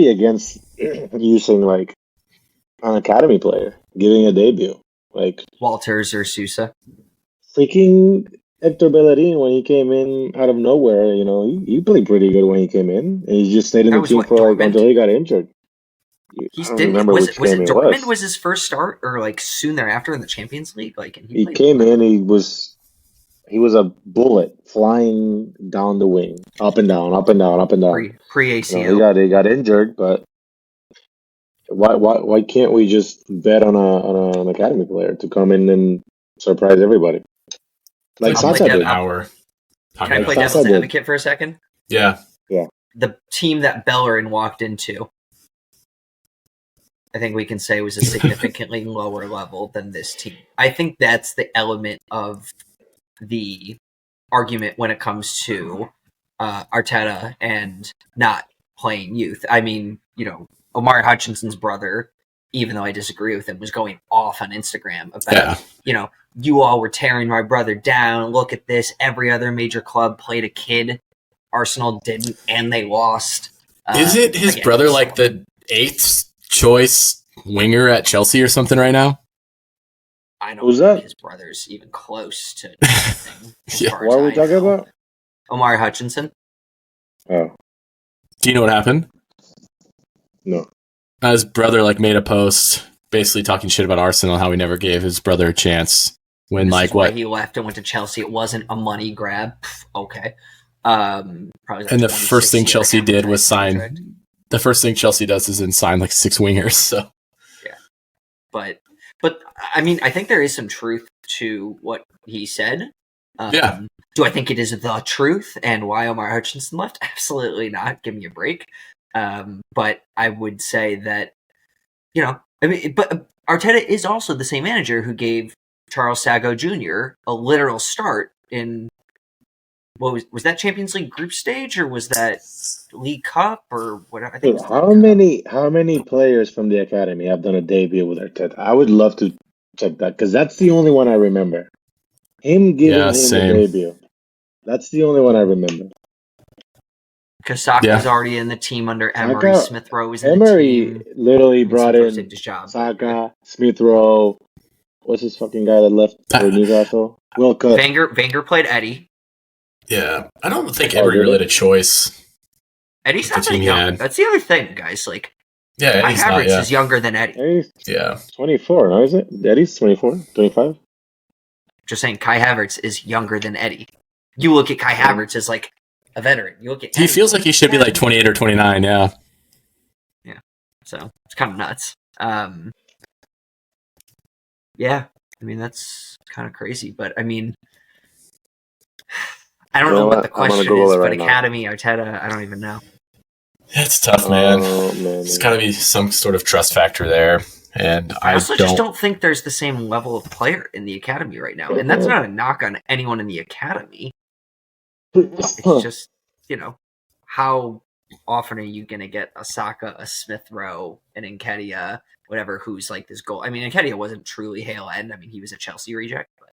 against using an academy player, giving a debut. Walters or Sousa. Freaking Hector Bellerin, when he came in out of nowhere, he played pretty good when he came in. And he just stayed in the team for until he got injured. Was it Dortmund was his first start or soon thereafter in the Champions League? He came in, he was a bullet flying down the wing, up and down, up and down, up and down. Pre-ACL. He got injured, but why can't we just bet on an academy player to come in and surprise everybody? Saka did. Can I play devil's advocate for a second? Yeah. The team that Bellerin walked into, I think we can say was a significantly lower level than this team. I think that's the element of the argument when it comes to Arteta and not playing youth. I mean, Omari Hutchinson's brother, even though I disagree with him, was going off on Instagram about, you all were tearing my brother down. Look at this. Every other major club played a kid. Arsenal didn't, and they lost. Isn't his brother like the 8th choice winger at Chelsea or something right now? I don't Who's think that? his brother's even close to anything. Yeah. What are we talking about? Omar Hutchinson. Oh, Do you know what happened? no. His brother like made a post basically talking shit about Arsenal, how he never gave his brother a chance when This like is why what he left and went to Chelsea. It wasn't a money grab. Okay. Probably like and the 26 first thing year Chelsea did was contract. sign the first thing Chelsea does is then sign like 6 wingers. So But I mean, I think there is some truth to what he said. Yeah. Do I think it is the truth and why Omar Hutchinson left? Absolutely not. Give me a break. But I would say that, I mean, but Arteta is also the same manager who gave Charles Sago Jr. a literal start in what was that Champions League group stage, or was that League Cup or whatever? I think Dude, it was how League Cup. many players from the academy have done a debut with Arteta? I would love to check that because that's the only one I remember. Him giving Yeah, him same. the debut. That's the only one I remember. Because Saka Yeah. was already in the team under Emery. Saka- Smith Rowe was in the Emery team. literally When brought Smith Rowe in saved his job. Saka, Smith Rowe. What's his fucking guy that left for Newcastle? Wilcott. Wenger played Eddie. yeah, I don't think Oh, Emery did really it? had a choice. Eddie's The not that team he young. had. That's the other thing, guys. Like, Yeah, Kai he's not. Havertz Yeah, is younger than Eddie. Eddie's yeah. 24, no, is it? Eddie's 24, 25? Just saying, Kai Havertz is younger than Eddie. You look at Kai Havertz as like a veteran. You look at He Eddie, feels like he should be like 28 or 29. Yeah. So it's kind of nuts. Yeah, I mean that's kind of crazy, but I mean, I don't You know know what what? the I'm gonna question Google is, it but right now. Academy Arteta, I don't even know. It's tough, man. Oh, man. There's got to be some sort of trust factor there, and I I also don't. just don't think there's the same level of player in the academy right now, and that's not a knock on anyone in the academy. It's just, how often are you going to get a Saka, a Smith Rowe, an Nketiah, whatever, who's like this goal? I mean, Nketiah wasn't truly Hale End. I mean, he was a Chelsea reject, but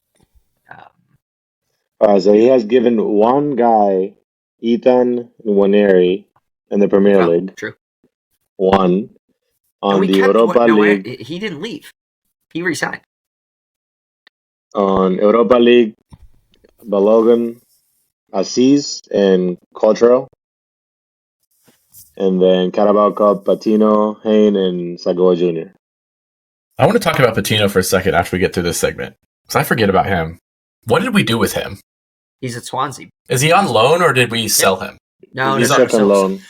So he has given one guy, Ethan Nwaneri, in the Premier League. True. One. On And we the kept Europa League. He didn't leave. He resigned. On Europa League, Balogun, Assis, and Cottrell. And then Carabao Cup, Patino, Hain, and Sagoa Jr. I want to talk about Patino for a second after we get through this segment, because I forget about him. What did we do with him? He's at Swansea. Is he on loan or did we sell him? No, He's no, second so- loan.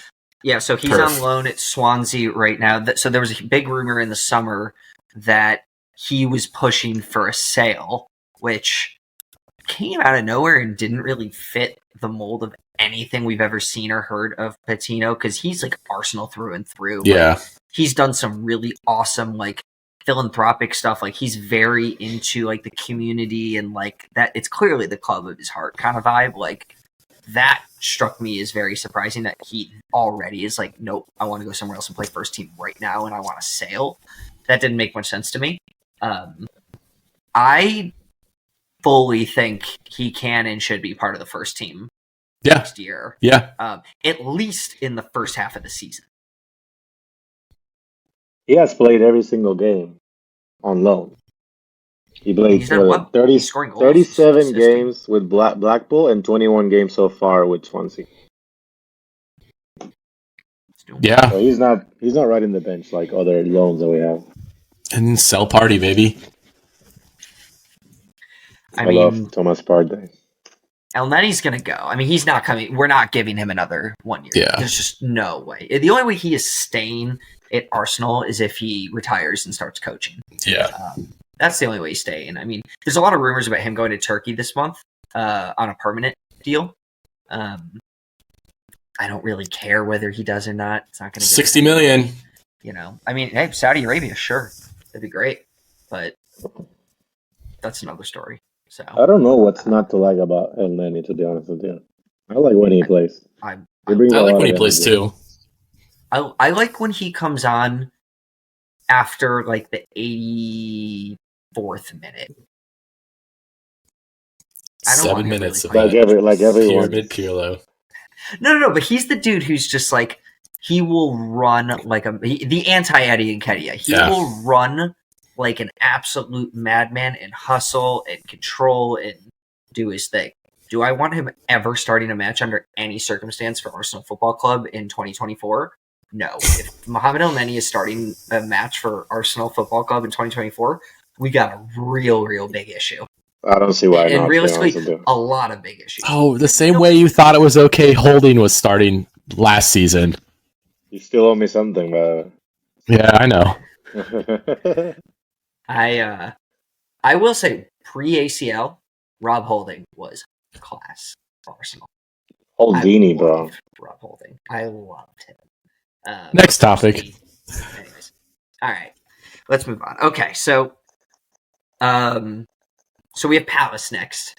Yeah, so he's Perf. on loan at Swansea right now. So there was a big rumor in the summer that he was pushing for a sale, which came out of nowhere and didn't really fit the mold of anything we've ever seen or heard of Patino, because he's like Arsenal through and through. Yeah. Like, he's done some really awesome like philanthropic stuff. Like he's very into like the community and like that. It's clearly the club of his heart kind of vibe. Like that struck me as very surprising that he already is like, nope, I want to go somewhere else and play first team right now and I want to sail. That didn't make much sense to me. I fully think he can and should be part of the first team Yeah. next year. Yeah. At least in the first half of the season. He has played every single game on loan. He played He's done well. 30, He's scoring goals, 37 assisting. games with Blackpool and 21 games so far with Swansea. He's doing Yeah. So he's not riding the bench like other loans that we have. And sell party, baby. I love mean, Thomas Partey. El Neni's going to go. I mean, he's not coming. We're not giving him another 1 year. Yeah. There's just no way. The only way he is staying at Arsenal is if he retires and starts coaching. Yeah. That's the only way he's staying. I mean, there's a lot of rumors about him going to Turkey this month on a permanent deal. I don't really care whether he does or not. It's not going to 60 million. I mean, hey, Saudi Arabia, sure. That'd be great. But that's another story. So I don't know what's not to like about El Neni, to be honest with you. I like when he plays. I He brings I a like lot when he of plays energy. too. I like when he comes on after like the 84th minute. I don't 7 want him minutes really of playing. like everyone. Pyramid Pirlo. No. But he's the dude who's just like he will run like the anti-Eddie Nketiah. He will run like an absolute madman and hustle and control and do his thing. Do I want him ever starting a match under any circumstance for Arsenal Football Club in 2024? No. If Mohamed Elneny is starting a match for Arsenal Football Club in 2024, we got a real big issue. I don't see why not. And realistically, a lot of big issues. Oh, the same way you thought it was okay Holding was starting last season. You still owe me something, but Yeah, I know. I will say pre-ACL, Rob Holding was class for Arsenal. Holdini, bro. Rob Holding. I loved him. Next topic. Anyways. All right. Let's move on. Okay, so we have Palace next.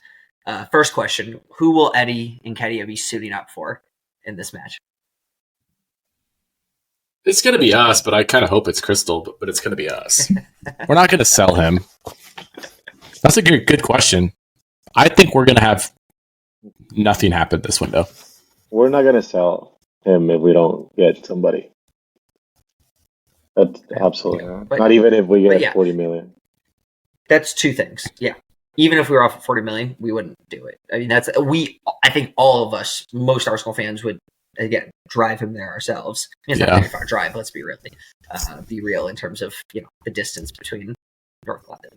First question, who will Eddie Nketiah be suiting up for in this match? It's going to be us, but I kind of hope it's Crystal, but it's going to be us. We're not going to sell him. That's a good question. I think we're going to have nothing happen this window. We're not going to sell him if we don't get somebody. That's absolutely not even if we get 40 million. That's two things. Yeah. Even if we were off at 40 million, we wouldn't do it. I mean, I think all of us, most Arsenal fans would, again, drive him there ourselves. It's not a very far drive, let's be real in terms of, the distance between North London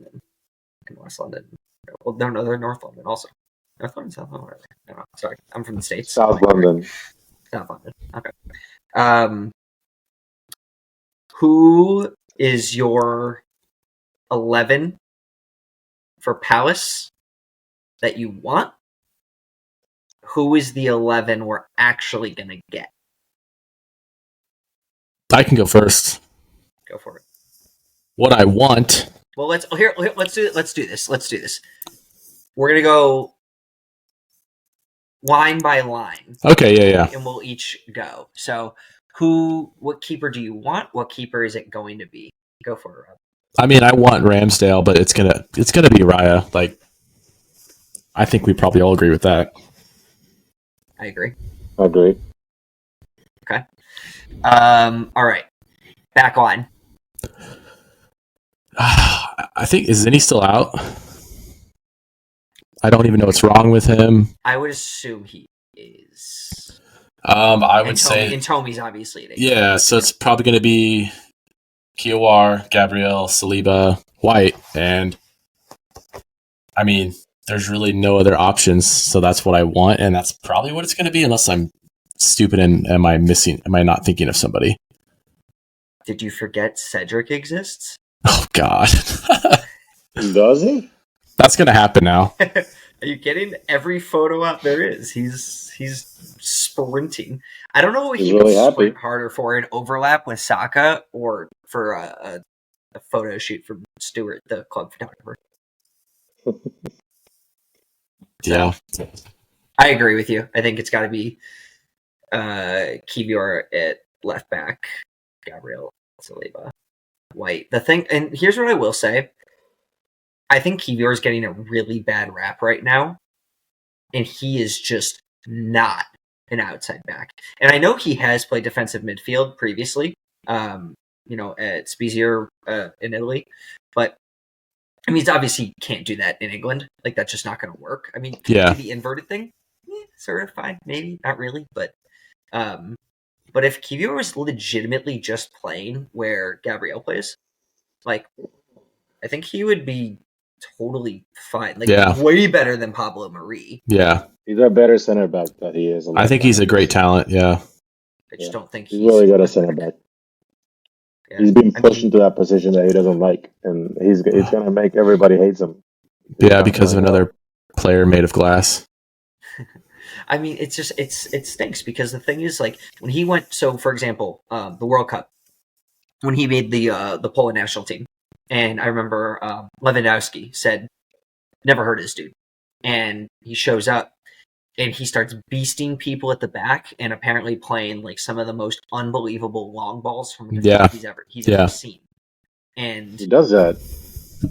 and West London. Well, no, they're North London also. North London, South London, whatever. No, sorry, I'm from the States. South London. South London, okay. Who is your 11 for Palace that you want? Who is the 11 we're actually going to get? I can go first. Go for it. What I want. Well, let's do this. We're going to go line by line. Okay, yeah. And we'll each go. So, what keeper do you want? What keeper is it going to be? Go for it, Rob. I mean, I want Ramsdale, but it's gonna be Raya. Like, I think we probably all agree with that. I agree. Okay. All right. Back on. I think, is Zinni still out? I don't even know what's wrong with him. I would assume he is. I would say... And Tomi's obviously... Yeah, so it's probably going to be Kiawar, Gabriel, Saliba, White, and I mean, there's really no other options, so that's what I want, and that's probably what it's going to be, unless I'm stupid and am I not thinking of somebody? Did you forget Cedric exists? Oh, God. Does he? That's going to happen now. Are you kidding? Every photo out there is. He's sprinting. I don't know what he really would sprint harder for, an overlap with Saka or for a photo shoot from Stuart, the club photographer. Yeah. I agree with you. I think it's got to be Kiwior at left back, Gabriel, Saliba, White. The thing, and here's what I will say. I think Kiwior is getting a really bad rap right now, and he is just not an outside back. And I know he has played defensive midfield previously, at Spezia in Italy, but I mean, obviously can't do that in England. Like, that's just not going to work. I mean, the inverted thing, sort of fine, maybe not really, but if Kiwior was legitimately just playing where Gabriel plays, like, I think he would be totally fine. Like, way better than Pablo Mari. Yeah. He's a better center back than he is. I think he's a great talent, yeah. I just don't think he's really good at center back. Yeah. He's been pushed into that position that he doesn't like, and he's going to make everybody hates him. Yeah, because of another player made of glass. I mean, it stinks because the thing is, like, when he went, so for example, the World Cup, when he made the Poland national team, and I remember Lewandowski said, never heard of this dude. And he shows up and he starts beasting people at the back and apparently playing like some of the most unbelievable long balls from he's ever seen. And he does that.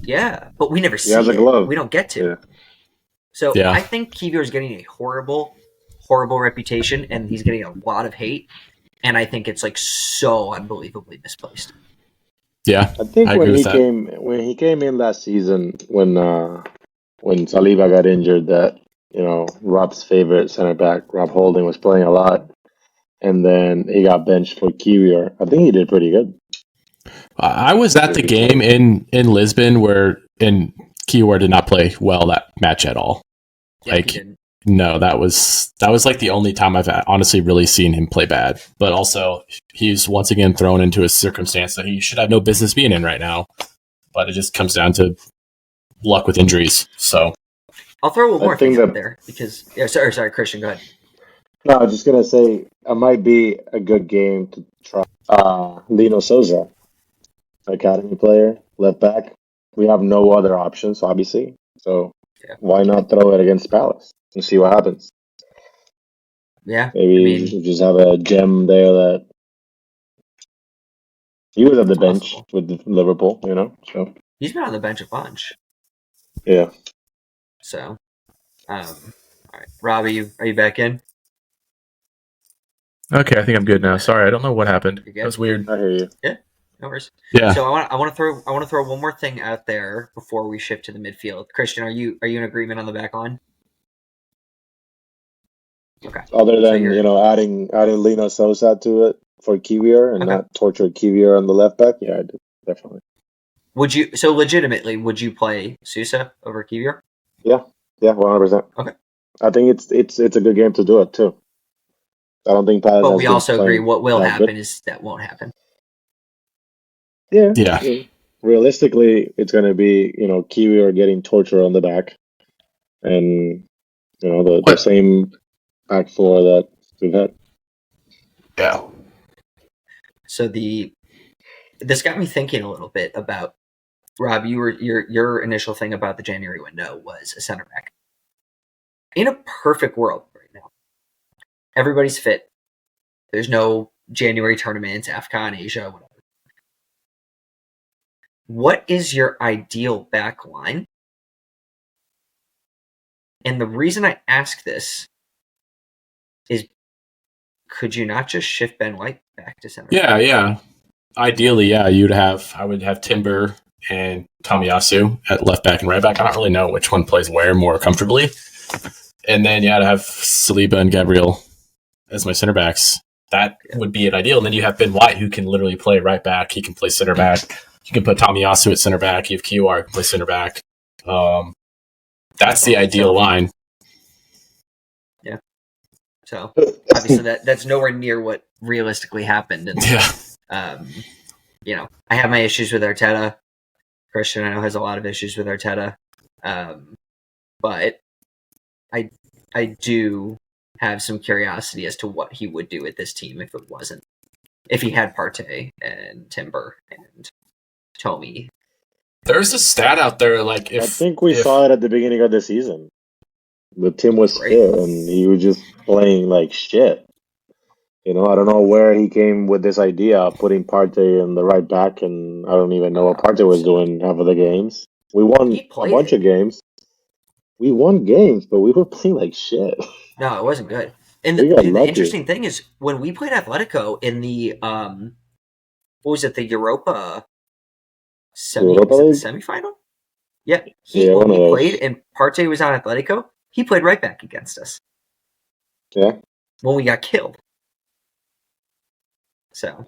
Yeah, but we never see it. He has a glove. We don't get to. Yeah. So Yeah. I think Kiwior is getting a horrible, horrible reputation, and he's getting a lot of hate. And I think it's like so unbelievably misplaced. Yeah, I think I agree with that. when he came in last season when Saliba got injured, that Rob's favorite center back Rob Holding was playing a lot, and then he got benched for Kiwior. I think he did pretty good. I was at the game in Lisbon and Kiwior did not play well that match at all. Yeah, Like, he didn't. no, that was like the only time I've honestly really seen him play bad. But also, he's once again thrown into a circumstance that he should have no business being in right now. But it just comes down to luck with injuries. So I'll throw one more thing think out that- there because sorry, Christian, go ahead. No, I was just gonna say it might be a good game to try. Lino Souza, academy player, left back. We have no other options, obviously. So Yeah. why not throw it against Palace and see what happens? Yeah, Maybe I mean, you just have a gem there that he was at the bench possible. with Liverpool, So He's been on the bench a bunch. yeah, So, all right, Rob, are you back in? okay, I think I'm good now. Sorry, I don't know what happened. You good? That was weird. I hear you. No worries. Yeah. So I want to throw one more thing out there before we shift to the midfield. Christian, are you in agreement on the back line? Okay. Other So than you're- adding Lino Sosa to it for Kiwior and Okay. not torture Kiwior on the left back, yeah, I do, definitely. Would you would you play Sousa over Kiwior? Yeah, 100%. Okay. I think it's a good game to do it too. I don't think Palace But has we been also agree playing what will that happen good. is that won't happen. Yeah. Yeah. Realistically, it's going to be Kiwior getting torture on the back, and the What? same back four that we've had. Yeah. So this got me thinking a little bit about Rob. Your initial thing about the January window was a center back. In a perfect world right now, everybody's fit. There's no January tournaments, AFCON, Asia, whatever. What is your ideal back line? And the reason I ask this is, could you not just shift Ben White back to center? Yeah. Ideally, yeah, I would have Timber and Tomiyasu at left back and right back. I don't really know which one plays where more comfortably. And then I'd have Saliba and Gabriel as my center backs. That would be an ideal. And then you have Ben White, who can literally play right back. He can play center back. You can put Tomiyasu at center back. You have Kiwior who can play center back. That's the ideal line. So obviously that's nowhere near what realistically happened. And Yeah. I have my issues with Arteta. Christian, I know, has a lot of issues with Arteta. But I do have some curiosity as to what he would do with this team if he had Partey and Timber and Tommy. There's a stat out there I think we saw it at the beginning of the season. The team was Right. fit, and he was just playing like shit. I don't know where he came with this idea of putting Partey in the right back, and I don't even know what Partey was doing half of the games. We won He a played bunch it. of games. We won games, but we were playing like shit. No, it wasn't good. And We got the lucky. interesting thing is when we played Atletico in the what was it, the Europa Europa League? semifinal? Yeah. Yeah, When one of we those. played and Partey was on Atletico, he played right back against us Yeah. when we got killed. So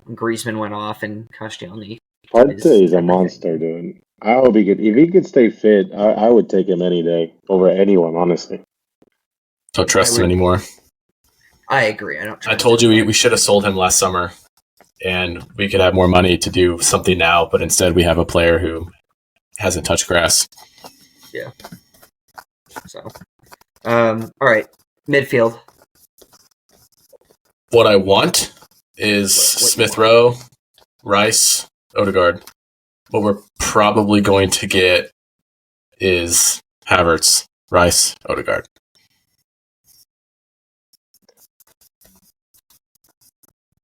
Griezmann went off and Koscielny. Partey is a everything. monster, dude. I hope he could. If he could stay fit, I would take him any day over anyone, honestly. Don't trust I him would- anymore. I agree. I don't. I trust told you him. we should have sold him last summer, and we could have more money to do something now. But instead, we have a player who hasn't touched grass. So, all right, midfield. What I want is What you Smith Rowe, Rice, Odegaard. What we're probably going to get is Havertz, Rice, Odegaard.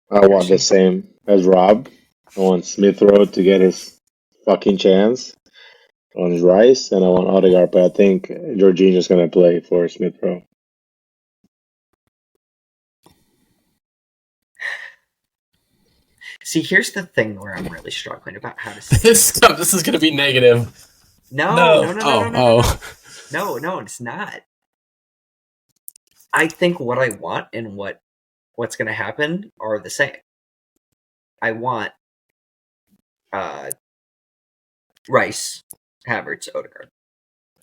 I want the same as Rob. I want Smith Rowe to get his fucking chance. on Rice, and I want Odegaard, but I think Jorginho's going to play for Smith Rowe. See, here's the thing where I'm really struggling about how to say This is going to be negative. No, No, it's not. I think what I want and what's going to happen are the same. I want Rice, Havertz, Odegaard.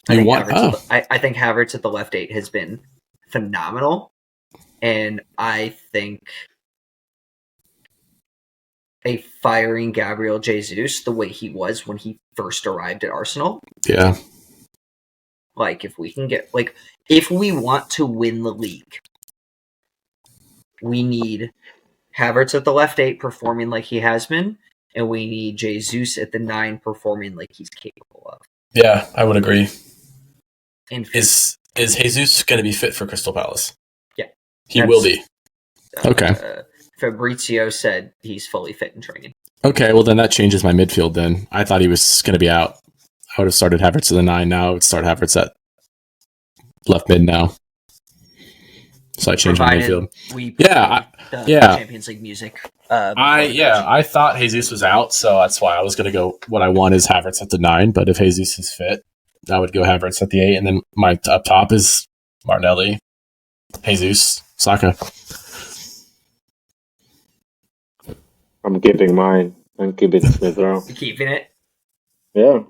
I think Havertz at the left 8 has been phenomenal, and I think a firing Gabriel Jesus the way he was when he first arrived at Arsenal. Yeah. Like, if we want to win the league, we need Havertz at the left 8 performing like he has been, and we need Jesus at the 9 performing like he's capable of. Yeah, I would agree. And is Jesus going to be fit for Crystal Palace? Yeah. He will be. Okay. Fabrizio said he's fully fit in training. Okay, well then that changes my midfield then. I thought he was going to be out. I would have started Havertz at the 9 now. I would start Havertz at left mid now. So I changed my midfield. Champions League music. I thought Jesus was out, so that's why I was going to go. What I want is Havertz at the 9, but if Jesus is fit, I would go Havertz at the 8, and then my up top is Martinelli, Jesus, Saka. I'm keeping mine. I'm keeping Smith Rowe. You keeping it? Yeah.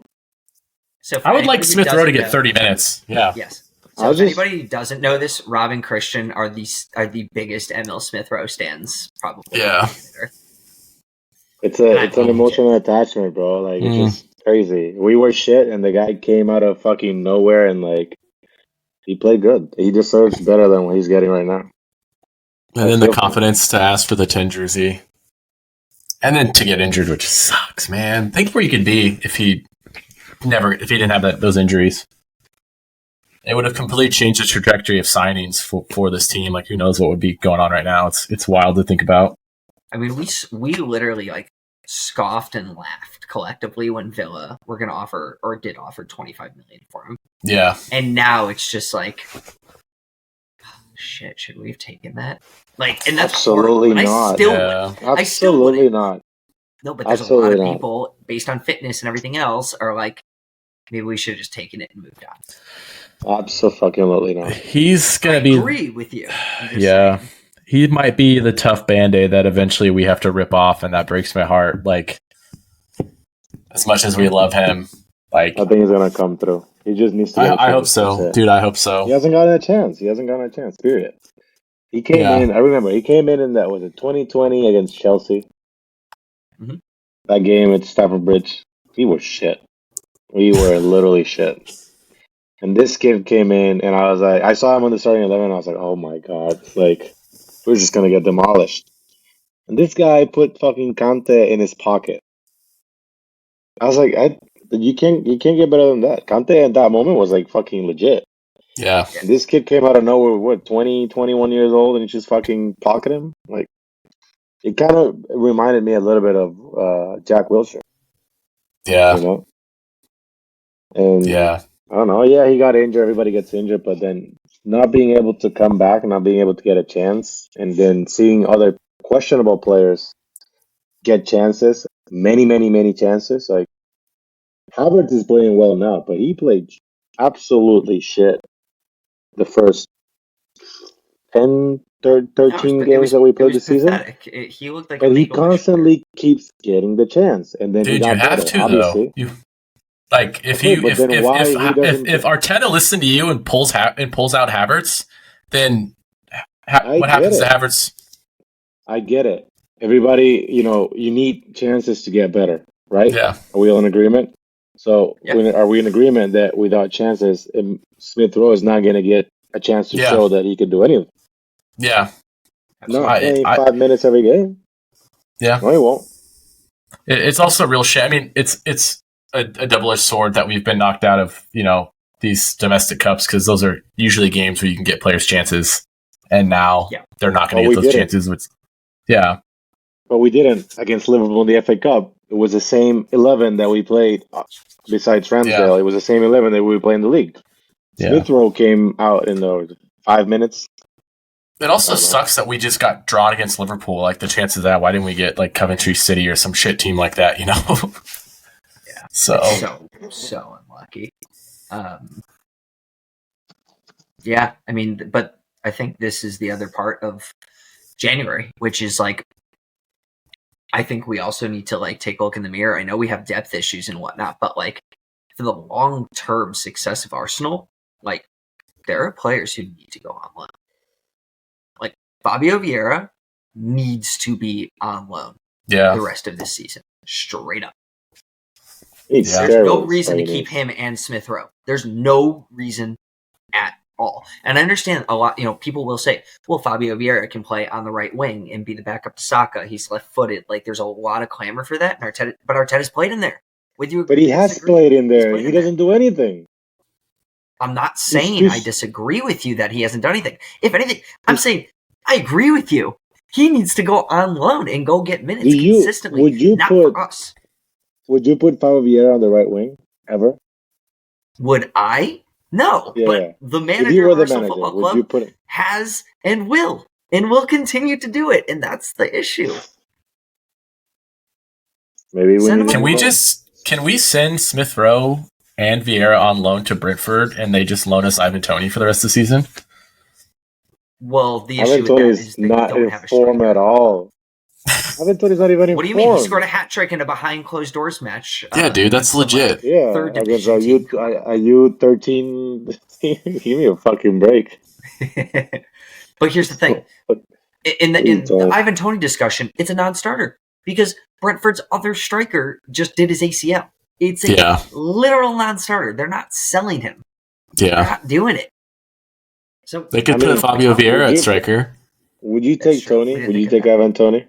So I would like Smith Rowe to get 30 minutes. Yeah. Yes. So if anybody who doesn't know this, Rob and Christian are the biggest Emil Smith Rowe stands, probably. Yeah. It's an emotional attachment, bro. Like, it's just crazy. We were shit, and the guy came out of fucking nowhere, and like, he played good. He deserves better than what he's getting right now. And then the confidence to ask for the 10 jersey. And then to get injured, which sucks, man. Think where you could be if he didn't have those injuries. It would have completely changed the trajectory of signings for this team. Like, who knows what would be going on right now? It's wild to think about. I mean, we literally like scoffed and laughed collectively when Villa were going to offer or did offer 25 million for him. Yeah, and now it's just like, oh, shit. Should we have taken that? Like, and that's absolutely not. Absolutely not. No, but there's a lot of people based on fitness and everything else are like, maybe we should have just taken it and moved on. Absolutely not. He's gonna I agree with you. Yeah, saying. He might be the tough Band-Aid that eventually we have to rip off, and that breaks my heart. Like, as much as we love him, like, I think he's gonna come through. He just needs to. I hope so, dude. I hope so. He hasn't gotten a chance. Period. He came in. I remember he came in that was 2020 against Chelsea. Mm-hmm. That game at Stamford Bridge, he was shit. We were literally shit. And this kid came in, and I was like, I saw him on the starting 11, and I was like, oh my god, like, we're just gonna get demolished. And this guy put fucking Kante in his pocket. I was like, you can't get better than that. Kante at that moment was like fucking legit. Yeah. And this kid came out of nowhere, 20, 21 years old, and he just fucking pocket him. Like, it kind of reminded me a little bit of Jack Wilshere. Yeah. You know? And yeah. I don't know. Yeah, he got injured. Everybody gets injured, but then not being able to come back, not being able to get a chance, and then seeing other questionable players get chances, many chances. Like, Havertz is playing well now, but he played absolutely shit the first 10, 13 games that we played this season. He looked like, but he constantly keeps getting the chance, and then dude, he got you have better, to obviously. though. Like, if Arteta listens to you and pulls out Havertz, then what happens to Havertz? I get it. Everybody, you need chances to get better, right? Yeah. Are we all in agreement? So, are we in agreement that without chances, Smith Rowe is not going to get a chance to show that he could do anything? Yeah. No, 5 minutes every game. Yeah. No, he won't. It's also real shit. I mean, it's a double-edged sword that we've been knocked out of, these domestic cups, because those are usually games where you can get players chances, and now they're not going to get those chances. Yeah. But we didn't against Liverpool in the FA Cup. it was the same 11 that we played. Besides Ramsdale, it was the same 11 that we played in the league. Yeah. Smith Rowe came out in the 5 minutes. It also sucks that we just got drawn against Liverpool. Like, the chances of that, why didn't we get, like, Coventry City or some shit team like that, you know? Yeah. So unlucky. Yeah, I mean, but I think this is the other part of January, which is, like, I think we also need to, like, take a look in the mirror. I know we have depth issues and whatnot, but, like, for the long-term success of Arsenal, like, there are players who need to go on loan. Like, Fabio Vieira needs to be on loan the rest of this season, straight up. There's no reason to keep him and Smith Rowe. There's no reason at all. And I understand a lot, people will say, well, Fabio Vieira can play on the right wing and be the backup to Saka. He's left-footed. Like, there's a lot of clamor for that. And Arteta's played in there. Would you? But he has played in there. He doesn't do anything. I'm not saying I disagree with you that he hasn't done anything. If anything, I'm saying I agree with you. He needs to go on loan and go get minutes consistently. For us. Would you put Fabio Vieira on the right wing ever? Would I? No. Yeah. But the manager of Arsenal Football Club has and will continue to do it, and that's the issue. Maybe can we send Smith Rowe and Vieira on loan to Brentford, and they just loan us Ivan Toney for the rest of the season? Well, the issue with that is they not don't in have a form striker at all. Ivan Toney's not even in form. What do you mean? He scored a hat trick in a behind closed doors match. Yeah, dude, that's legit. Yeah, against a U13. Give me a fucking break. But here's the thing: in the Ivan Toney discussion, it's a non-starter because Brentford's other striker just did his ACL. It's a literal non-starter. They're not selling him. Yeah, they're not doing it. So they could put Fabio Vieira at striker. Would you take Toney? Would you take Ivan Toney?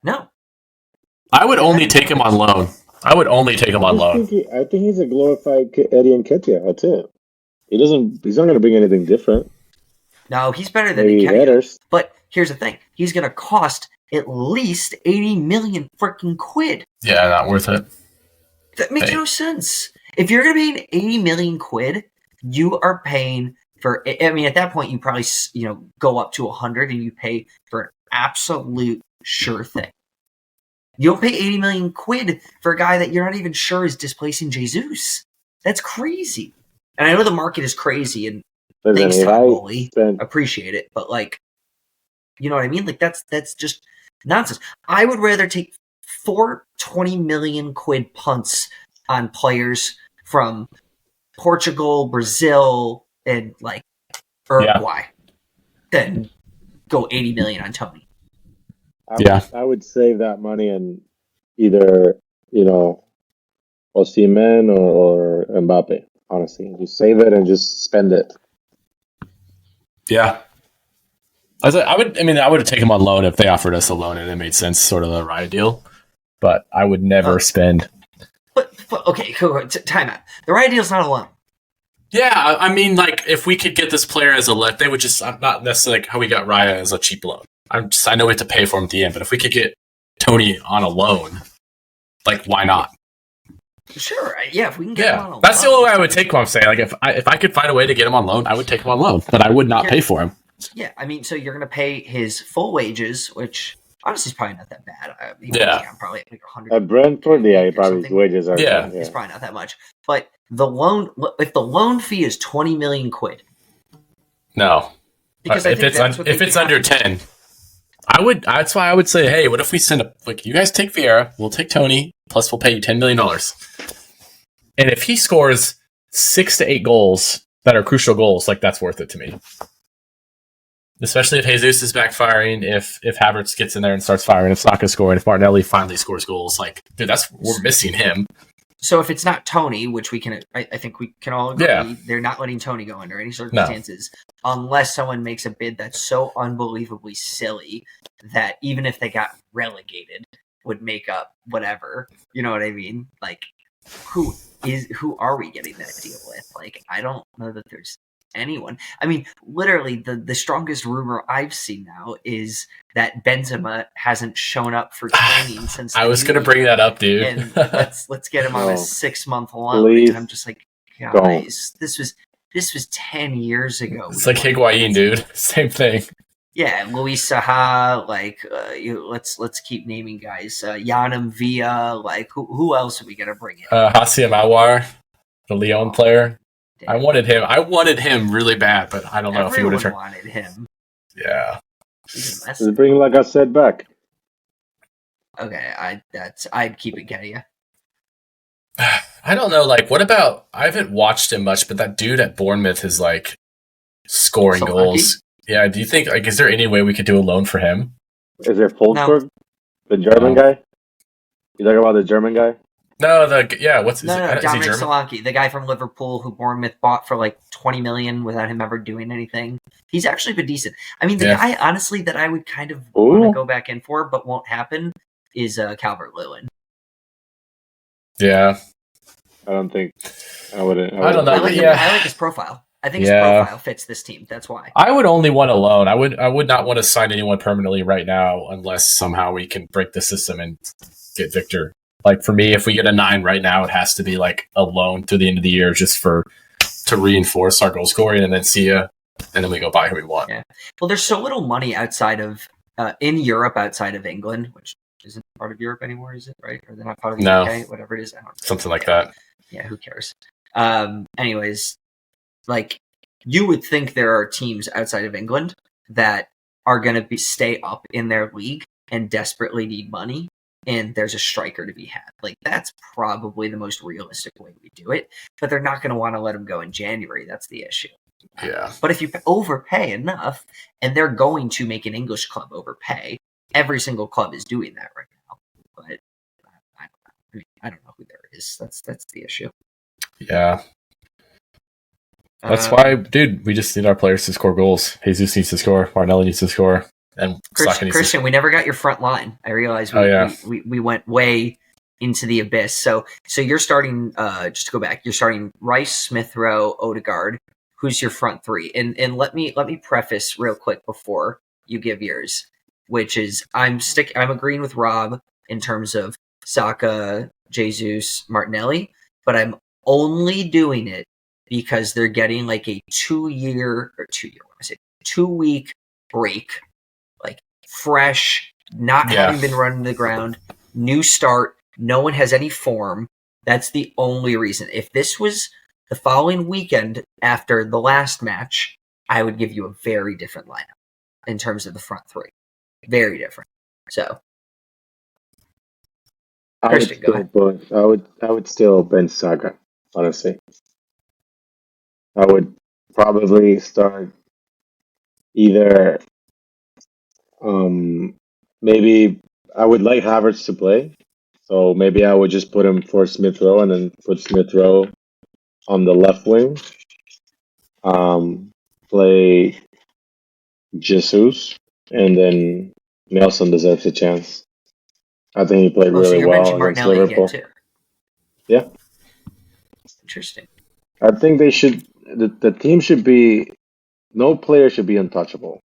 No. I would only take him on loan. I think he's a glorified Eddie Nketiah. That's it. He's not going to bring anything different. No, he's better than Nketiah. But here's the thing: he's going to cost at least 80 million freaking quid. Yeah, not worth it. That makes no sense. If you're going to pay 80 million quid, you are paying for. I mean, at that point, you probably go up to 100, and you pay for an absolute sure thing. You'll pay 80 million quid for a guy that you're not even sure is displacing Jesus. That's crazy. And I know the market is crazy, and thanks to Bully, appreciate it. But you know what I mean? Like that's just nonsense. I would rather take 4 20 million quid punts on players from Portugal, Brazil, and Uruguay than go 80 million on Toney. I would save that money and either, Osimhen or Mbappe, honestly. Just save it and just spend it. Yeah. I would take him on loan if they offered us a loan and it made sense, sort of the Raya deal. But I would never spend. But okay, time out. The Raya deal's not a loan. Yeah, I mean, if we could get this player as a loan, they would just not necessarily how we got Raya as a cheap loan. I know we have to pay for him at the end, but if we could get Toney on a loan, why not? Sure, yeah. If we can get him on a loan, that's the only way I would take him. I'm saying, if I could find a way to get him on loan, I would take him on loan, but I would not pay for him. Yeah, I mean, so you're going to pay his full wages, which honestly is probably not that bad. Probably 100. At Brentford, probably his wages are. Yeah, it's probably not that much. But if the loan fee is 20 million quid, no, because if it's under 10. That's why I would say, hey, what if we send you guys take Vieira, we'll take Toney, plus we'll pay you $10 million. And if he scores 6 to 8 goals that are crucial goals, that's worth it to me. Especially if Jesus is backfiring, if Havertz gets in there and starts firing, if Saka's scoring, if Martinelli finally scores goals, dude, we're missing him. So if it's not Toney, which I think we can all agree, they're not letting Toney go under any circumstances, unless someone makes a bid that's so unbelievably silly that even if they got relegated, would make up whatever. You know what I mean? Who are we getting that deal with? I don't know that there's anyone. I mean, literally, the strongest rumor I've seen now is that Benzema hasn't shown up for training since. I was gonna bring that up, dude. And let's get him on a No. 6-month loan. Please And I'm just like, guys, this was 10 years ago. It's like Higuain, dude. Same thing. Yeah, Luis Saha, like let's keep naming guys. Yanam Villa, like who else are we gonna bring in? Hassam Aouar, the Lyon player. Damn. I wanted him really bad, but I don't know if he would have Everyone wanted him. Yeah. He's a mess. Just bring Lacazette back. Okay, I'd keep it Kedia. I don't know. Like, what about? I haven't watched him much, but that dude at Bournemouth is like scoring Solanke? goals. Yeah. Do you think like is there any way we could do a loan for him? Is it Wolfsburg? The German No. guy? You talking about the German guy? No. What's No, is he Dominic German? Solanke, the guy from Liverpool who Bournemouth bought for like 20 million without him ever doing anything. He's actually been decent. I mean, the guy honestly that I would kind of want to go back in for, but won't happen, is Calvert-Lewin. Yeah. I don't think I wouldn't. I don't know. I like his profile. I think his profile fits this team. That's why. I would only want a loan. I would not want to sign anyone permanently right now unless somehow we can break the system and get Victor. Like for me, if we get a 9 right now, it has to be like a loan to the end of the year just to reinforce our goal scoring and then see ya. And then we go buy who we want. Yeah. Well, there's so little money outside of in Europe outside of England, which isn't part of Europe anymore, is it? Right? Or they're not part of the UK, whatever it is. I don't know. Something like that. Yeah, who cares? Anyways, like you would think there are teams outside of England that are going to stay up in their league and desperately need money, and there's a striker to be had. Like that's probably the most realistic way we do it, but they're not going to want to let him go in January. That's the issue. Yeah. But if you overpay enough, and they're going to make an English club overpay, every single club is doing that right now. But I don't know who there is. That's the issue. Yeah. That's why, dude, we just need our players to score goals. Jesus needs to score. Martinelli needs to score. And Christian, we never got your front line. I realize we went way into the abyss. So you're starting, just to go back, you're starting Rice, Smith Rowe, Odegaard. Who's your front three? And let me preface real quick before you give yours, which is I'm agreeing with Rob in terms of Saka, Jesus, Martinelli, but I'm only doing it because they're getting like a 2 week break, like fresh, not having been run to the ground, new start. No one has any form. That's the only reason. If this was the following weekend after the last match, I would give you a very different lineup in terms of the front three. Very different. So, Christian, go ahead. I would still bench Saka, honestly. I would probably start either maybe I would like Havertz to play. So maybe I would just put him for Smith Rowe and then put Smith Rowe on the left wing. Play Jesus, and then Nelson deserves a chance. I think he played really well against Liverpool. Yeah. Interesting. I think they should. The team should be. No player should be untouchable.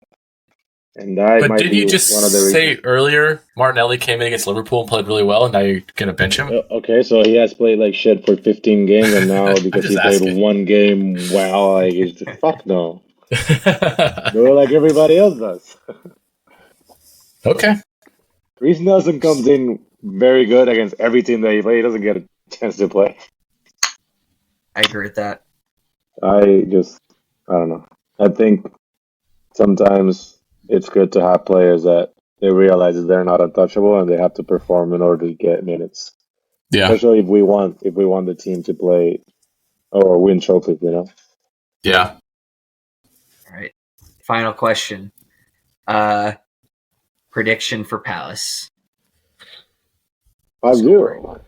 And that but might did be you just one of the say reasons. Earlier Martinelli came in against Liverpool and played really well, and now you're gonna bench him? Okay, so he has played like shit for 15 games, and now because he played one game well, like he's just, fuck no. Do it like everybody else does. Okay. Reece Nelson comes in very good against every team that he plays. He doesn't get a chance to play. I agree with that. I don't know. I think sometimes it's good to have players that they realize that they're not untouchable and they have to perform in order to get minutes. Yeah. Especially if we want the team to play or win trophies, you know? Yeah. All right. Final question. Prediction for Palace. 5-0.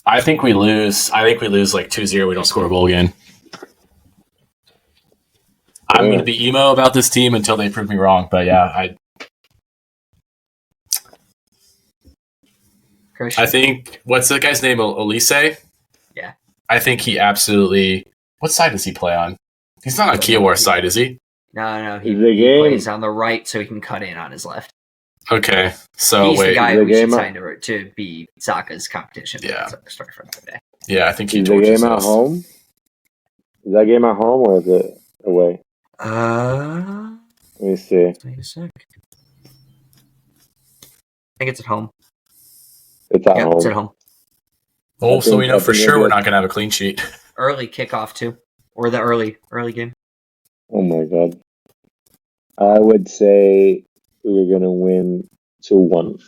I think we lose. like 2-0. We don't score a goal again. I'm going to be emo about this team until they prove me wrong. But yeah, Christian? I think, what's the guy's name? Olise? Yeah. I think he absolutely. What side does he play on? He's not on Kiowar's side, is he? No. He game- plays on the right, so he can cut in on his left. Okay, so He's the wait. guy The we should game sign to be Saka's competition. Yeah. That's our story for another day. Yeah, I think he Is the torches game at us. home? Is that game at home or is it away? Let Let me see. me a sec. I think it's at home. It's at Yeah, home. it's at home. Oh, so we know I for think sure it'll we're be- not going to have a clean sheet. Early kickoff too, or the early game. Oh my god. I would say we're gonna win 2-1.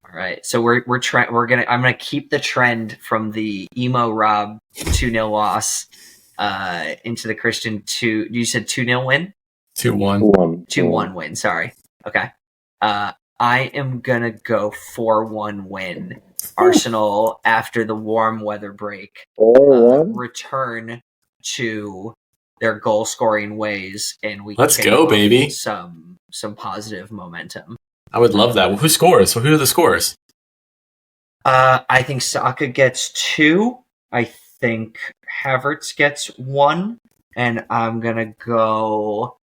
All right, so I'm gonna keep the trend from the emo Rob 2-0 loss into the Christian 2. You said 2-0 win. 2-1. 2-1. 2-1 win. Sorry. Okay. I am gonna go 4-1 win. Arsenal after the warm weather break 4-1? return to their goal scoring ways, and we Let's kick go, off baby. Some positive momentum. I would love that. Well, who scores? Who are the scores? I think Saka gets 2. I think Havertz gets 1, and I'm gonna go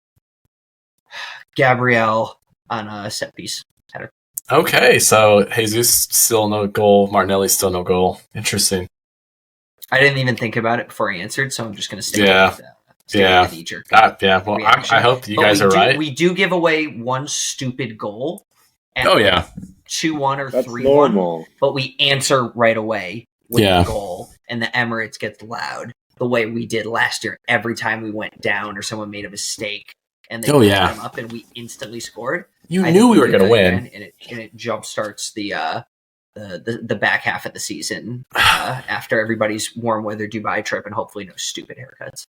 Gabriel on a set piece header. Okay, so Jesus still no goal. Martinelli still no goal. Interesting. I didn't even think about it before I answered, so I'm just gonna stick Yeah. with Yeah. the knee-jerk. Yeah. Well, Reaction. I hope you But guys are right. We do give away one stupid goal. At Oh, yeah. 2-1 or That's 3-1, normal. but we answer right away with Yeah. the goal, and the Emirates gets loud the way we did last year. Every time we went down or someone made a mistake, and they Oh, put yeah. them up, and we instantly scored. You I knew think we were do going to that win. again, and it jump starts the back half of the season after everybody's warm weather Dubai trip, and hopefully no stupid haircuts.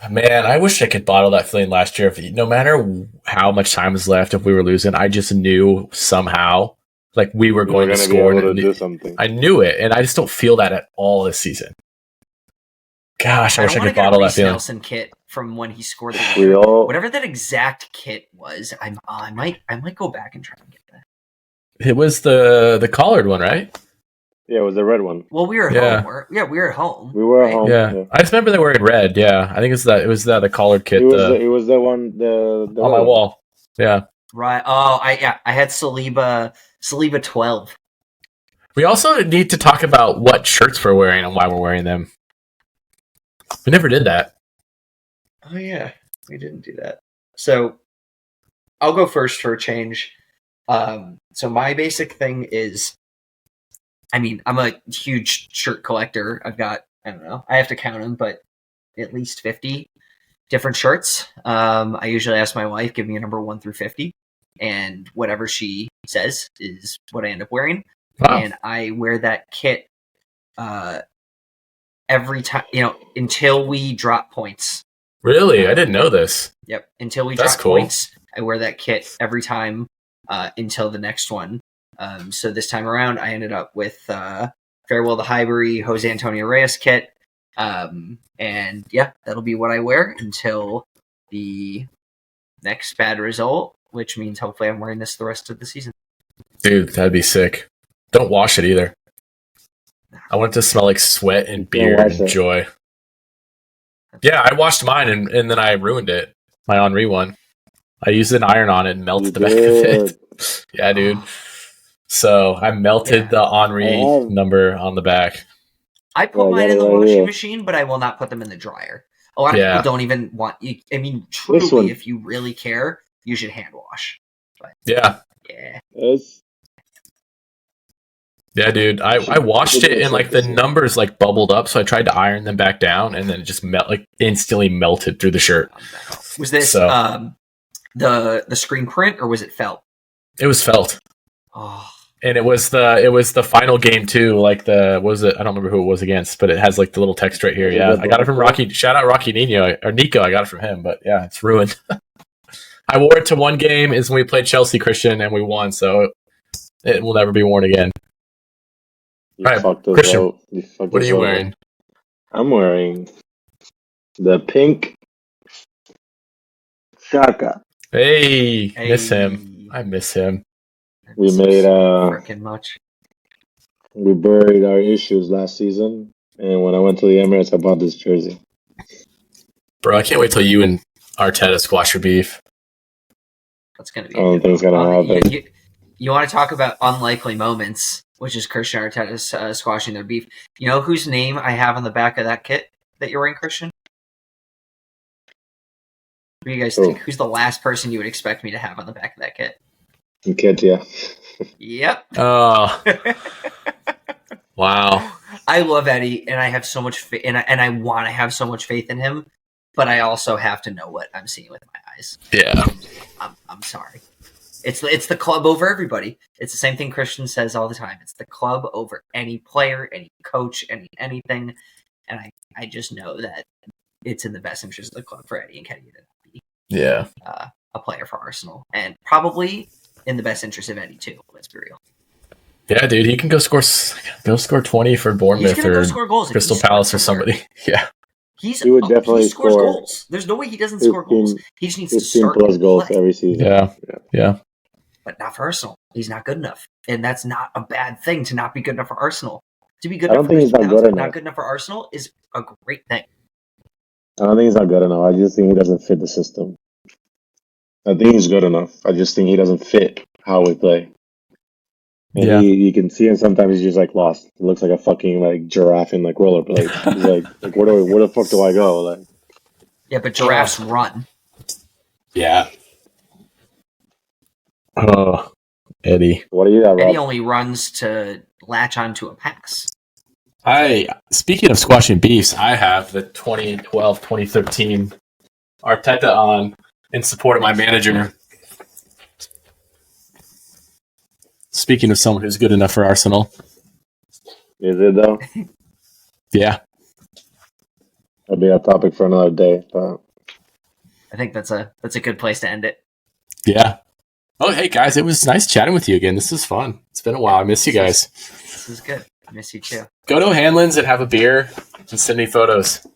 Man, I wish I could bottle that feeling last year. No matter how much time was left, if we were losing, I just knew somehow like we were going to We're gonna score. be able and to do something. I knew it, and I just don't feel that at all this season. Gosh, I wish I wanna could get a bottle that Reece feeling. Nelson kit from when he scored the We winner. all Whatever that exact kit was, I might go back and try and get that. It was the collared one, right? Yeah, it was the red one. Well, we were Yeah. home. We were at home. We were at right? home. Yeah. I just remember they were in red. Yeah, I think it was the collared kit It was the one the on my red one. wall. Yeah. Right. Oh, I had Saliba 12. We also need to talk about what shirts we're wearing and why we're wearing them. We never did that. Oh yeah, we didn't do that. So I'll go first for a change. So my basic thing is, I mean, I'm a huge shirt collector. I've got, I don't know, I have to count them, but at least 50 different shirts. I usually ask my wife, give me a number 1 through 50, and whatever she says is what I end up wearing. Wow. And I wear that kit every time, until we drop points. Really? I didn't know this. Yep. Until we That's drop cool. points, I wear that kit every time until the next one. So this time around, I ended up with Farewell to Highbury, Jose Antonio Reyes kit. And yeah, that'll be what I wear until the next bad result, which means hopefully I'm wearing this the rest of the season. Dude, that'd be sick. Don't wash it either. I want it to smell like sweat and beer wash and it. joy. Yeah, I washed mine and then I ruined it. My Henri one. I used an iron on it and melted the back of it. Yeah, dude. So I melted the Henri I have- number on the back. I put Yeah, I mine got in it the right washing here. machine, but I will not put them in the dryer. A lot of Yeah. people don't even want you. I mean, This one. truly, if you really care, you should hand wash. Yeah. Yeah. Yes. Yeah, dude. I washed it and like the numbers like bubbled up, so I tried to iron them back down and then it just instantly melted through the shirt. Was this So- the screen print or was it felt? It was felt. Oh, And it was the final game too, like what was it? I don't remember who it was against, but it has like the little text right here. Was it Yeah. the I got it from Broncos? Rocky. Shout out Rocky Nino or Nico. I got it from him, but yeah, it's ruined. I wore it to one game is when we played Chelsea Christian and we won, so it will never be worn again. You Alright, fucked us Christian, out. You fucked What are us you over. wearing? I'm wearing the pink Shaka. Hey, hey. miss him. I miss him. We made freaking much. We buried our issues last season, and when I went to the Emirates, I bought this jersey. Bro, I can't wait till you and Arteta squash your beef. That's going to be. I don't think it's gonna happen. You want to talk about unlikely moments, which is Christian Arteta squashing their beef. You know whose name I have on the back of that kit that you're wearing, Christian? What do you guys think? Who's the last person you would expect me to have on the back of that kit? Nketiah. Yep. Oh. Wow. I love Eddie, and I have so much faith, and I want to have so much faith in him, but I also have to know what I'm seeing with my eyes. Yeah. I'm sorry. It's the club over everybody. It's the same thing Christian says all the time. It's the club over any player, any coach, anything. And I just know that it's in the best interest of the club for Eddie Nketiah to be a player for Arsenal, and probably in the best interest of Eddie too. Let's be real. Yeah, dude, he can go score 20 for Bournemouth or Crystal Palace or somebody. Yeah. He would definitely he scores score goals. There's no way he doesn't score goals. He just needs to 15 start plus goals play. every season. Yeah. But not for Arsenal. He's not good enough. And that's not a bad thing to not be good enough for Arsenal. To be good I enough don't think he's not good enough. Not good enough for Arsenal is a great thing. I don't think he's not good enough. I just think he doesn't fit the system. I think he's good enough. I just think he doesn't fit how we play. And you can see him sometimes he's just like lost. He looks like a fucking like giraffe in like rollerblades. He's like where the fuck do I go? Like, yeah, but giraffes run. Yeah. Oh, Eddie. What do you got, Rob? Eddie only runs to latch onto a pass. Speaking of squashing beefs, I have the 2012-2013 Arteta on in support of my manager. Speaking of someone who's good enough for Arsenal. Is it though? Yeah. That'll be a topic for another day. But I think that's a good place to end it. Yeah. Oh, hey guys, it was nice chatting with you again. This was fun. It's been a while. I miss you guys. This is good. I miss you too. Go to Hanlon's and have a beer and send me photos.